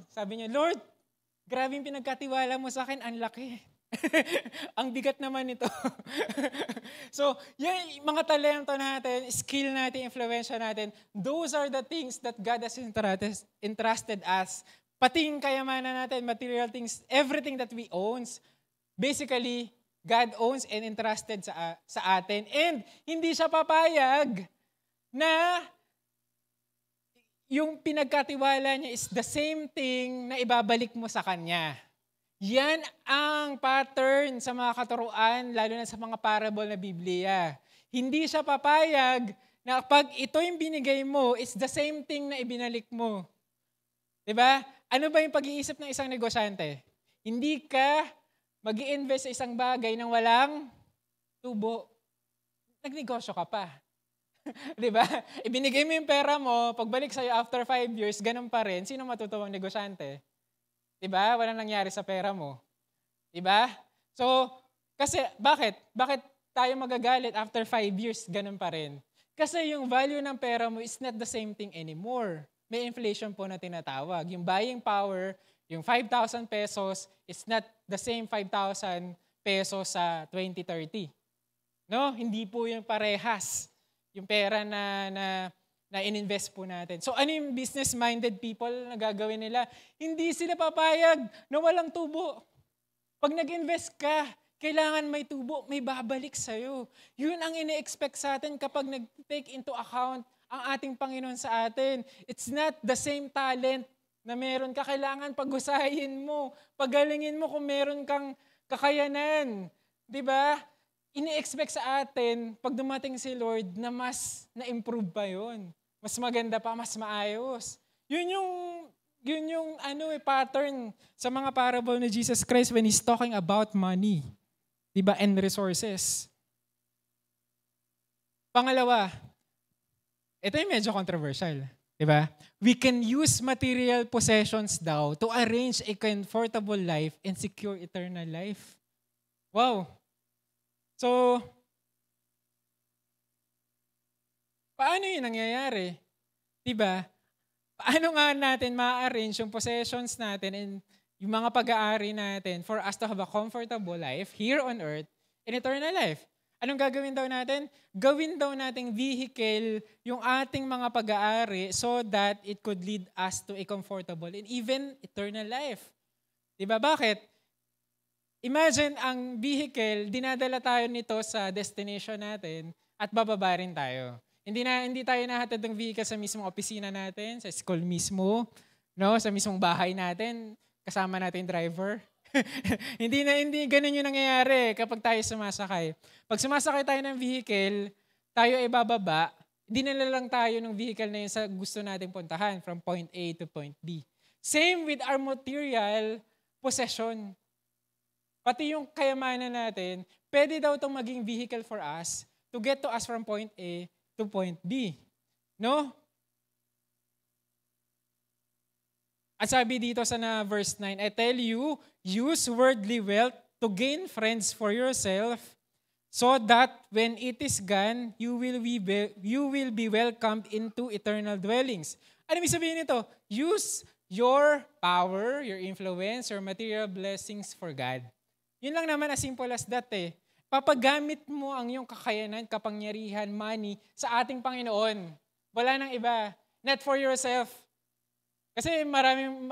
sabi niya, Lord, grabe yung pinagkatiwala mo sa akin, ang laki. Ang bigat naman ito. So, yung mga talento natin, skill natin, influensya natin, those are the things that God has entrusted us. Pati yung kayamanan natin, material things, everything that we owns, basically, God owns and entrusted sa atin. And hindi siya papayag na yung pinagkatiwala niya is the same thing na ibabalik mo sa Kanya. Yan ang pattern sa mga katuruan, lalo na sa mga parable na Biblia. Hindi siya papayag na pag ito yung binigay mo, it's the same thing na ibinalik mo. Diba? Ano ba yung pag-iisip ng isang negosyante? Hindi ka mag-i-invest sa isang bagay nang walang tubo. Nagnegosyo ka pa. Diba? Ibinigay mo yung pera mo, pagbalik sa'yo after 5 years, ganun pa rin. Sino matutuwang negosyante? Diba? Walang nangyari sa pera mo. Diba? So, kasi, bakit? Bakit tayo magagalit after 5 years, ganun pa rin? Kasi yung value ng pera mo is not the same thing anymore. May inflation po na tinatawag. Yung buying power, yung 5,000 pesos is not the same 5,000 pesos sa 2030. No? Hindi po yung parehas. Yung pera na in-invest po natin. So ano yung business-minded people na gagawin nila? Hindi sila papayag na walang tubo. Pag nag-invest ka, kailangan may tubo, may babalik sa'yo. Yun ang ine-expect sa atin kapag nag-take into account ang ating Panginoon sa atin. It's not the same talent na meron ka. Kailangan pag-usahin mo, pagalingin mo kung meron kang kakayanan. Diba? Ini-expect sa atin, pag dumating si Lord, na mas na-improve pa yun. Mas maganda pa, mas maayos. Yun yung pattern sa mga parable ni Jesus Christ when He's talking about money. Diba? And resources. Pangalawa, ito yung medyo controversial. Diba? We can use material possessions daw to arrange a comfortable life and secure eternal life. Wow! So, paano yun nangyayari? Diba? Paano nga natin ma-arrange yung possessions natin and yung mga pag-aari natin for us to have a comfortable life here on earth and eternal life? Anong gagawin daw natin? Gawin daw nating vehicle yung ating mga pag-aari so that it could lead us to a comfortable and even eternal life. Diba? Bakit? Imagine ang vehicle, dinadala tayo nito sa destination natin at bababa rin tayo. Hindi tayo nahatid ng vehicle sa mismong opisina natin, sa school mismo, no, sa mismong bahay natin, kasama natin driver. Hindi ganun yung nangyayari kapag tayo sumasakay. Pag sumasakay tayo ng vehicle, tayo ay bababa, dinala lang tayo ng vehicle na yun sa gusto nating puntahan from point A to point B. Same with our material possession. Pati yung kayamanan natin, pwede daw itong maging vehicle for us to get to us from point A to point B. No? At sabi dito sa verse 9, I tell you, use worldly wealth to gain friends for yourself so that when it is gone, you will be welcomed into eternal dwellings. Ano ibig sabihin nito? Use your power, your influence, your material blessings for God. Yun lang naman as simple as that eh. Papagamit mo ang iyong kakayanan, kapangyarihan, money sa ating Panginoon. Wala nang iba. Not for yourself. Kasi maraming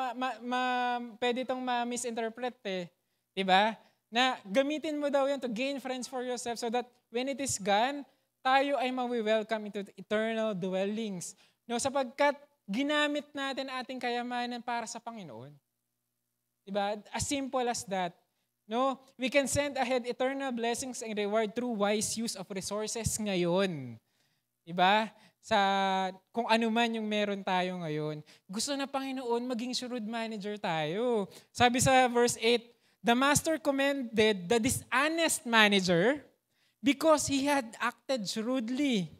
pwede itong ma-misinterpret eh. Diba? Na gamitin mo daw yan to gain friends for yourself so that when it is gone, tayo ay mawi-welcome into eternal dwellings. No, sapagkat ginamit natin ating kayamanan para sa Panginoon. Diba? As simple as that. No, we can send ahead eternal blessings and reward through wise use of resources ngayon. Diba? Sa kung ano man yung meron tayo ngayon. Gusto na Panginoon, maging shrewd manager tayo. Sabi sa verse 8, the master commended the dishonest manager because he had acted shrewdly.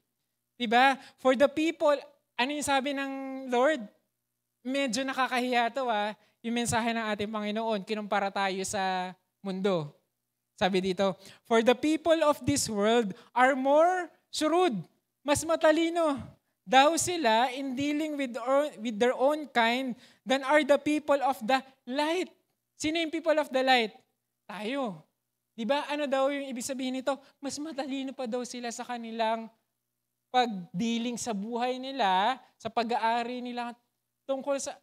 Diba? For the people, ano yung sabi ng Lord? Medyo nakakahiya to yung mensahe ng ating Panginoon, kinumpara tayo sa mundo. Sabi dito, for the people of this world are more shrewd, mas matalino daw sila in dealing with their own kind than are the people of the light. Sino yung people of the light? Tayo. Diba? Ano daw yung ibig sabihin nito? Mas matalino pa daw sila sa kanilang pag-dealing sa buhay nila, sa pag-aari nila tungkol sa,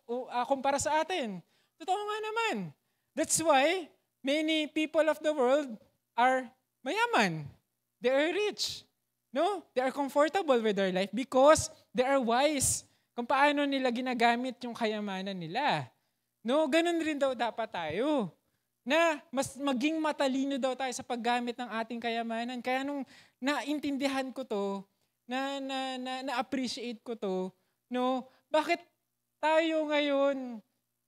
kumpara sa atin. Totoo nga naman. That's why many people of the world are mayaman. They are rich. No? They are comfortable with their life because they are wise kung paano nila ginagamit yung kayamanan nila. No? Ganun rin daw dapat tayo. Na mas maging matalino daw tayo sa paggamit ng ating kayamanan. Kaya nung naintindihan ko to, na-appreciate ko to, no? Bakit tayo ngayon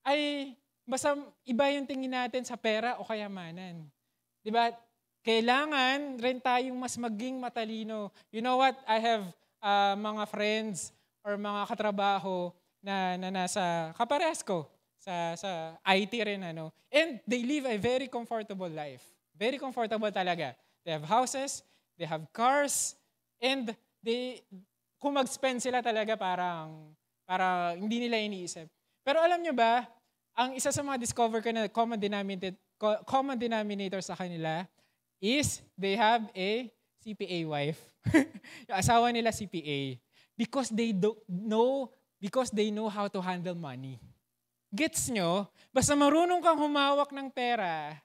ay basta iba yung tingin natin sa pera o kayamanan? Diba? Kailangan rin tayong mas maging matalino. You know what? I have mga friends or mga katrabaho na nasa kapares ko sa IT rin. And they live a very comfortable life. Very comfortable talaga. They have houses, they have cars, and kung mag-spend sila talaga para hindi nila iniisip. Pero alam nyo ba, ang isa sa mga discover ko na common denominator sa kanila is they have a CPA wife. Yung asawa nila CPA. Because they know how to handle money. Gets nyo? Basta marunong kang humawak ng pera,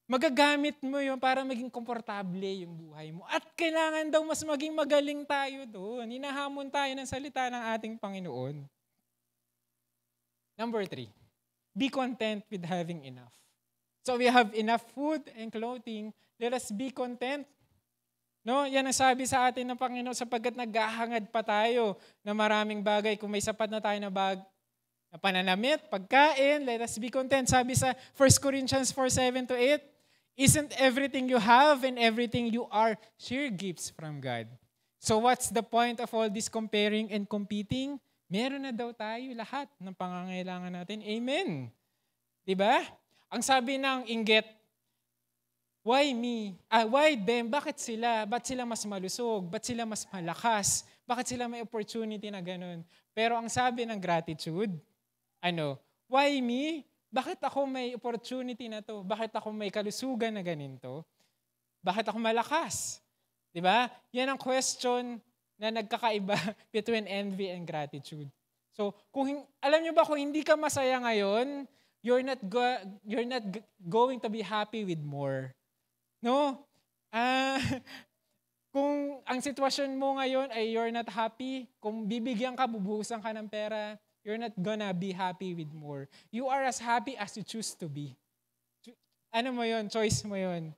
magagamit mo yun para maging komportable yung buhay mo. At kailangan daw mas maging magaling tayo doon. Hinahamon tayo ng salita ng ating Panginoon. Number 3, be content with having enough. So we have enough food and clothing. Let us be content. No, yan ang sabi sa atin ng Panginoon sapagkat naghahangad pa tayo na maraming bagay. Kung may sapat na tayo na pananamit, pagkain, let us be content. Sabi sa 1 Corinthians 4:7-8, isn't everything you have and everything you are sheer gifts from God? So what's the point of all this comparing and competing? Meron na daw tayo lahat ng pangangailangan natin. Amen. Diba? Ang sabi ng inggit, why me? Why them? Bakit sila? Ba't sila mas malusog? Ba't sila mas malakas? Bakit sila may opportunity na ganun? Pero ang sabi ng gratitude, why me? Bakit ako may opportunity na to? Bakit ako may kalusugan na ganito? Bakit ako malakas? Diba? Yan ang question na nagkakaiba between envy and gratitude. So, alam nyo ba kung hindi ka masaya ngayon, you're not going to be happy with more. No? Kung ang sitwasyon mo ngayon ay you're not happy, kung bibigyan ka, bubuhusan ka ng pera, you're not gonna be happy with more. You are as happy as you choose to be. Ano mo yun? Choice mo yun.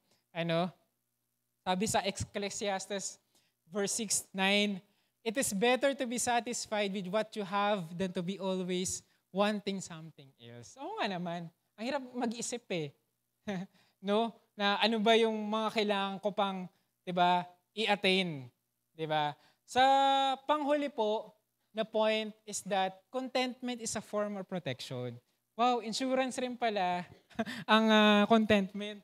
Sabi sa Ecclesiastes verse 6-9, it is better to be satisfied with what you have than to be always wanting something else. Oo nga naman. Ang hirap mag-isip no? Na ano ba yung mga kailangan ko pang, 'di ba, i-attain, 'di ba? Sa panghuli po na point is that contentment is a form of protection. Wow, insurance rin pala ang contentment,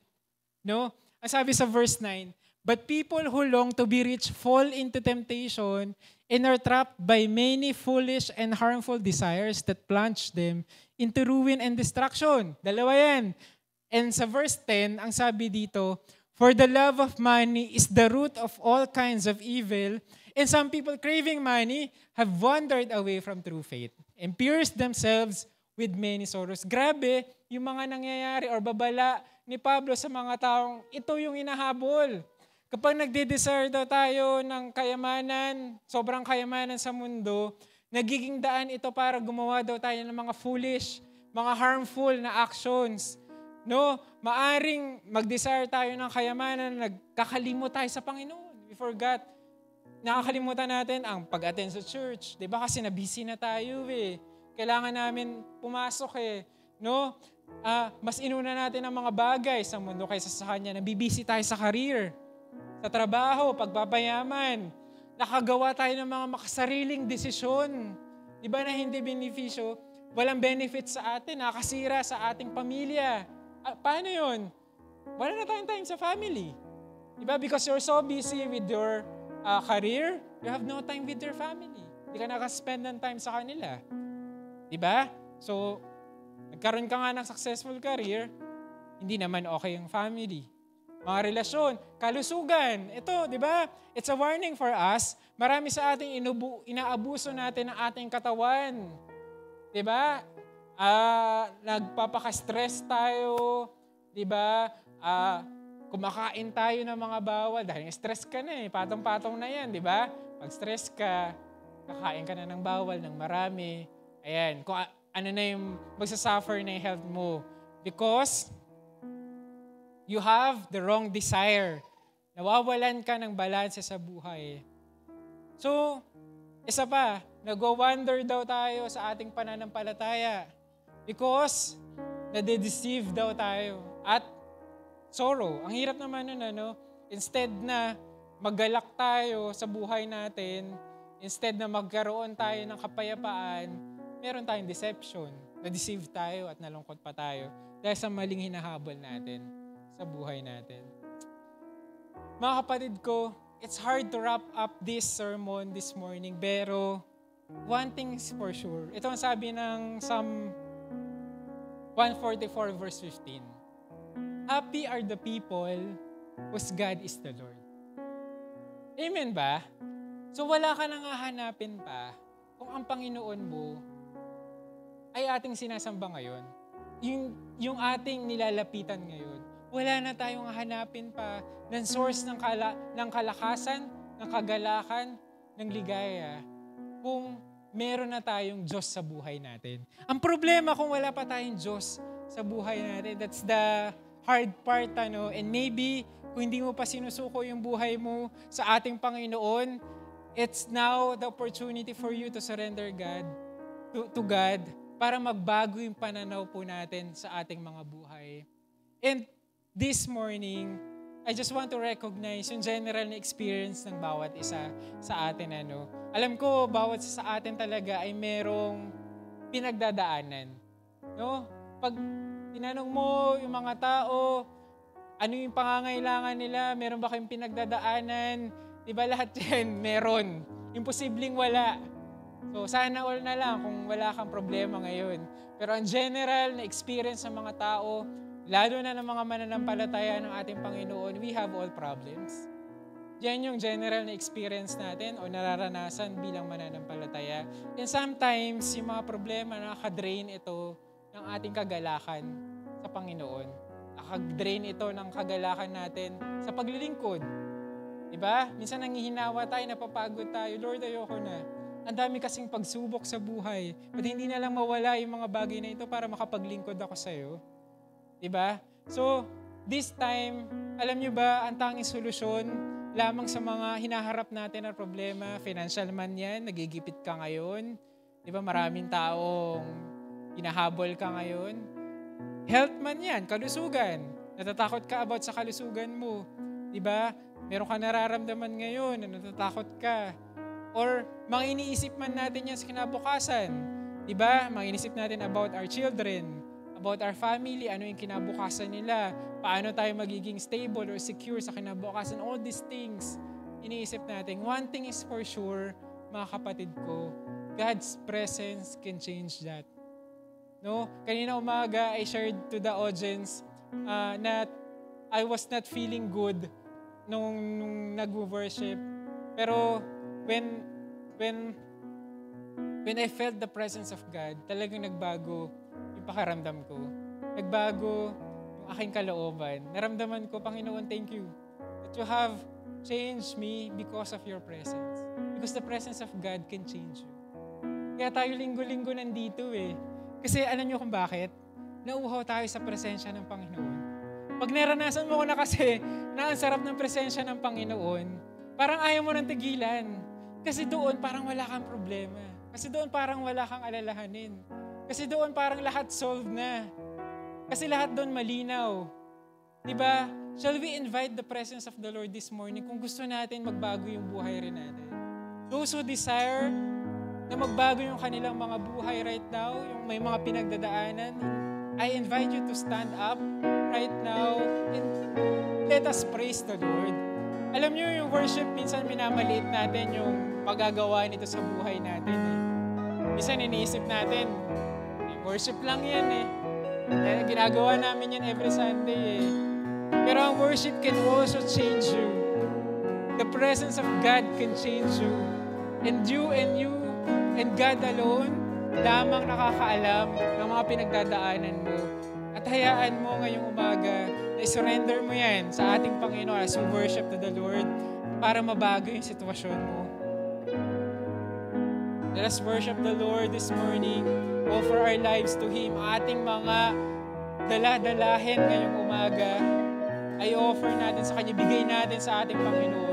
no? Ang sabi sa verse 9, but people who long to be rich fall into temptation and are trapped by many foolish and harmful desires that plunge them into ruin and destruction. Dalawa yan. And sa verse 10, ang sabi dito, for the love of money is the root of all kinds of evil, and some people craving money have wandered away from true faith and pierced themselves with many sorrows. Grabe yung mga nangyayari or babala ni Pablo sa mga taong ito yung inahabol. Kapag nagde-desire daw tayo ng kayamanan, sobrang kayamanan sa mundo, nagiging daan ito para gumawa daw tayo ng mga foolish, mga harmful na actions. No, maaring mag-desire tayo ng kayamanan, nagkakalimot tayo sa Panginoon. We forgot. Nakakalimutan natin ang pag-attend sa church. 'Di ba? Kasi na-busy na tayo eh. Kailangan namin pumasok eh. No? Mas inuna natin ang mga bagay sa mundo kaysa sa Kanya. Nabibisi tayo sa career, sa trabaho, pagpapayaman. Nakagawa tayo ng mga makasariling desisyon. Di ba na hindi benepisyo? Walang benefit sa atin, nakasira sa ating pamilya. Paano yun? Wala na tayong time sa family. Di ba? Because you're so busy with your career, you have no time with your family. Hindi ka nakaspend ng time sa kanila. Di ba? So, nagkaroon ka nga ng successful career, hindi naman okay yung family. Mga relasyon, kalusugan. Ito, di ba? It's a warning for us. Marami sa ating inaabuso natin ng ating katawan. Di ba? Nagpapaka-stress tayo. Di ba? Kumakain tayo ng mga bawal. Dahil stress ka na eh. Patong-patong na yan, di ba? Pag stress ka, kakain ka na ng bawal, ng marami. Ayan, kung ano na yung magsasuffer na yung health mo. Because you have the wrong desire. Nawawalan ka ng balanse sa buhay. So, isa pa, nag-wonder daw tayo sa ating pananampalataya. Because, nade-deceive daw tayo. At sorrow. Ang hirap naman nun, ano? Instead na maggalak tayo sa buhay natin, instead na magkaroon tayo ng kapayapaan, meron tayong deception. Na-deceive tayo at nalungkot pa tayo dahil sa maling hinahabol natin sa buhay natin. Mga kapatid ko, it's hard to wrap up this sermon this morning, pero one thing is for sure. Ito ang sabi ng Psalm 144 verse 15. Happy are the people whose God is the Lord. Amen ba? So wala ka nang hahanapin pa kung ang Panginoon mo ay ating sinasamba ngayon. Yung ating nilalapitan ngayon. Wala na tayong hahanapin pa ng source ng kalakasan, ng kagalakan, ng ligaya kung meron na tayong Diyos sa buhay natin. Ang problema kung wala pa tayong Diyos sa buhay natin, that's the hard part, ano? And maybe, kung hindi mo pa sinusuko yung buhay mo sa ating Panginoon, it's now the opportunity for you to surrender to God para magbago yung pananaw po natin sa ating mga buhay. And this morning, I just want to recognize yung general na experience ng bawat isa sa atin. Ano. Alam ko, bawat isa sa atin talaga ay merong pinagdadaanan. No? Pag tinanong mo yung mga tao, ano yung pangangailangan nila, meron ba kayong pinagdadaanan? Diba lahat yan, meron. Imposibleng wala. So sana all na lang kung wala kang problema ngayon. Pero ang general na experience ng mga tao, lalo na ng mga mananampalataya ng ating Panginoon, we have all problems. Yan yung general na experience natin o nararanasan bilang mananampalataya. And sometimes, yung mga problema nakaka-drain ito ng ating kagalakan sa Panginoon. Nakaka-drain ito ng kagalakan natin sa paglilingkod. Diba? Minsan nanghihinawa tayo, napapagod tayo. Lord, ayoko na. Ang dami kasing pagsubok sa buhay. But hindi na lang mawala yung mga bagay na ito para makapaglingkod ako sa'yo. Diba? So, this time, alam nyo ba, ang tanging solusyon lamang sa mga hinaharap natin na problema, financial man yan, nagigipit ka ngayon. Diba? Maraming taong hinahabol ka ngayon. Health man yan, kalusugan. Natatakot ka about sa kalusugan mo. Diba? Meron ka nararamdaman ngayon na natatakot ka. Or mga iniisip man natin yan sa kinabukasan. Diba? Mga iniisip natin about our children, about our family, ano yung kinabukasan nila, paano tayo magiging stable or secure sa kinabukasan, all these things, iniisip natin. One thing is for sure, mga kapatid ko, God's presence can change that. No? Kanina umaga, I shared to the audience na I was not feeling good nung nag-worship. Pero when I felt the presence of God, talagang nagbago yung pakaramdam ko. Nagbago yung aking kalooban. Naramdaman ko, Panginoon, thank you that you have change me because of your presence. Because the presence of God can change you. Kaya tayo linggo-linggo nandito eh. Kasi alam niyo kung bakit? Nauuhaw tayo sa presensya ng Panginoon. Pag naranasan mo ko na kasi na ang sarap ng presensya ng Panginoon, parang ayaw mo nang tigilan. Kasi doon parang wala kang problema. Kasi doon parang wala kang alalahanin. Kasi doon parang lahat solved na. Kasi lahat doon malinaw. Diba? Shall we invite the presence of the Lord this morning kung gusto natin magbago yung buhay rin natin? Those who desire na magbago yung kanilang mga buhay right now, yung may mga pinagdadaanan, I invite you to stand up right now and let us praise the Lord. Alam niyo yung worship, minsan minamaliit natin yung paggagawa nito sa buhay natin. Minsan iniisip natin, worship lang yan eh. Ginagawa namin yan every Sunday eh. Pero ang worship can also change you. The presence of God can change you. And you and God alone lamang nakakaalam ng mga pinagdadaanan mo. At hayaan mo ngayong umaga na i-surrender mo yan sa ating Panginoon as we worship to the Lord para mabago yung sitwasyon mo. Let us worship the Lord this morning. Offer our lives to Him. Ating mga dala-dalahin ngayong umaga ay offer natin sa Kanya, bigay natin sa ating Panginoon.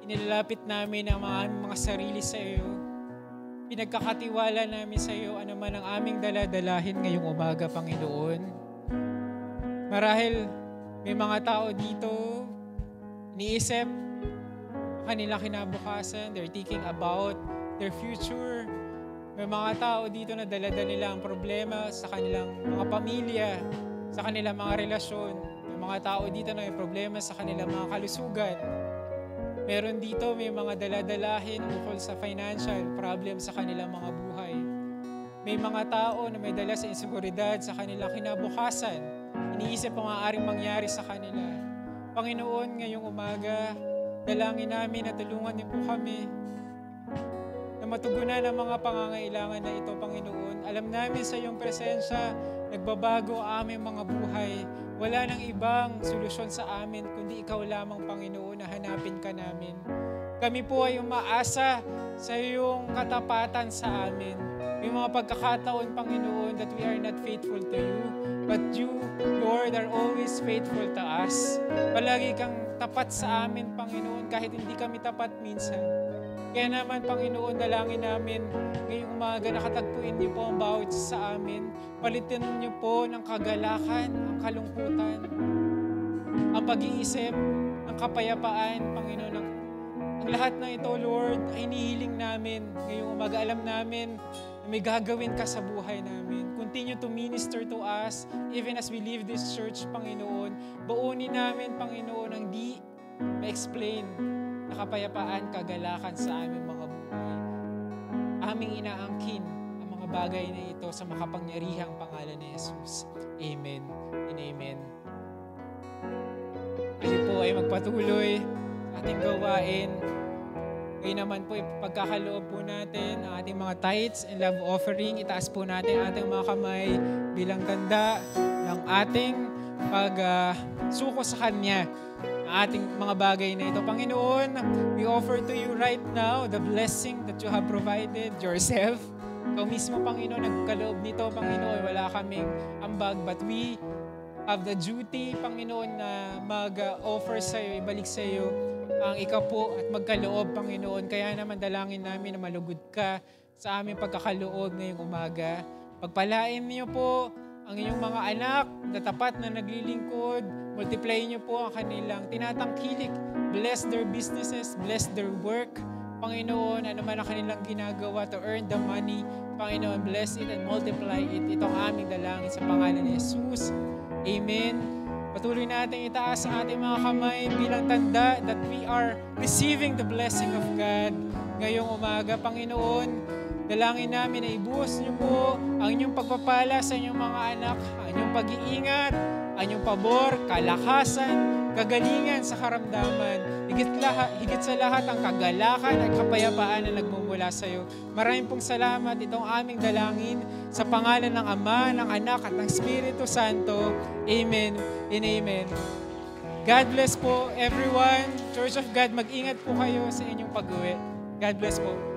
Inilalapit namin ang mga sarili sa iyo. Pinagkakatiwala namin sa iyo ano man ang aming daladalahin ngayong umaga, Panginoon. Marahil may mga tao dito, iniisip ang kanilang kinabukasan, they're thinking about their future. May mga tao dito na dala-dala nila ang problema sa kanilang mga pamilya, sa kanilang mga relasyon. May mga tao dito na may problema sa kanilang mga kalusugan. Meron dito may mga daladalahin ukol sa financial problem sa kanilang mga buhay. may mga tao na may dala sa inseguridad sa kanilang kinabukasan. Iniisip ang maaaring mangyari sa kanila. Panginoon, ngayong umaga, dalangin namin na tulungan niyo po kami na matugunan ang mga pangangailangan na ito, Panginoon. Alam namin sa iyong presensya, nagbabago ang aming mga buhay. Wala nang ibang solusyon sa amin, kundi ikaw lamang, Panginoon, na hanapin ka namin. Kami po ay umaasa sa iyong katapatan sa amin. May mga pagkakataon, Panginoon, that we are not faithful to you, but you, Lord, are always faithful to us. Palagi kang tapat sa amin, Panginoon, kahit hindi kami tapat minsan. Kaya naman, Panginoon, dalangin namin ngayong umaga, nakatagpuin niyo po ang bawat isa sa amin. Palitin niyo po ng kagalakan, ang kalungkutan, ang pag-iisip, ang kapayapaan, Panginoon. Ang lahat ng ito, Lord, ay inihiling namin ngayong umaga. Alam namin na may gagawin ka sa buhay namin. Continue to minister to us even as we leave this church, Panginoon. Baunin namin, Panginoon, ang di ma-explain na kapayapaan, kagalakan sa aming mga buhay. Aming inaangkin ang mga bagay na ito sa makapangyarihang pangalan ni Jesus. Amen and amen. Kayo po ay magpatuloy sa ating gawain. Ngayon naman po, pagkakaloob po natin ang ating mga tithes and love offering. Itaas po natin ang ating mga kamay bilang tanda ng ating pagsuko sa Kanya ang ating mga bagay na ito. Panginoon, we offer to you right now the blessing that you have provided yourself. Ikaw mismo, Panginoon, nagkaloob nito, Panginoon. Wala kaming ambag, but we have the duty, Panginoon, na mag-offer sa iyo, ibalik sa iyo ang ikaw po at magkaloob, Panginoon. Kaya naman dalangin namin na malugod ka sa aming pagkakaloob ngayong umaga. Pagpalain niyo po ang inyong mga anak na tapat na naglilingkod. Multiply niyo po ang kanilang tinatangkilik. Bless their businesses, bless their work. Panginoon, ano man ang kanilang ginagawa to earn the money, Panginoon, bless it and multiply it. Ito ang aming dalangin sa pangalan ni Jesus. Amen. Patuloy natin itaas ang ating mga kamay bilang tanda that we are receiving the blessing of God ngayong umaga. Panginoon, dalangin namin na ibuhos niyo po ang inyong pagpapala sa inyong mga anak, ang inyong pag-iingat, ang inyong pabor, kalakasan, kagalingan sa karamdaman. Higit sa lahat ang kagalakan at kapayapaan na nagmumula sa iyo. Maraming pong salamat. Itong aming dalangin sa pangalan ng Ama, ng Anak at ng Espiritu Santo. Amen and amen. God bless po everyone. Church of God, mag-ingat po kayo sa inyong pag-uwi. God bless po.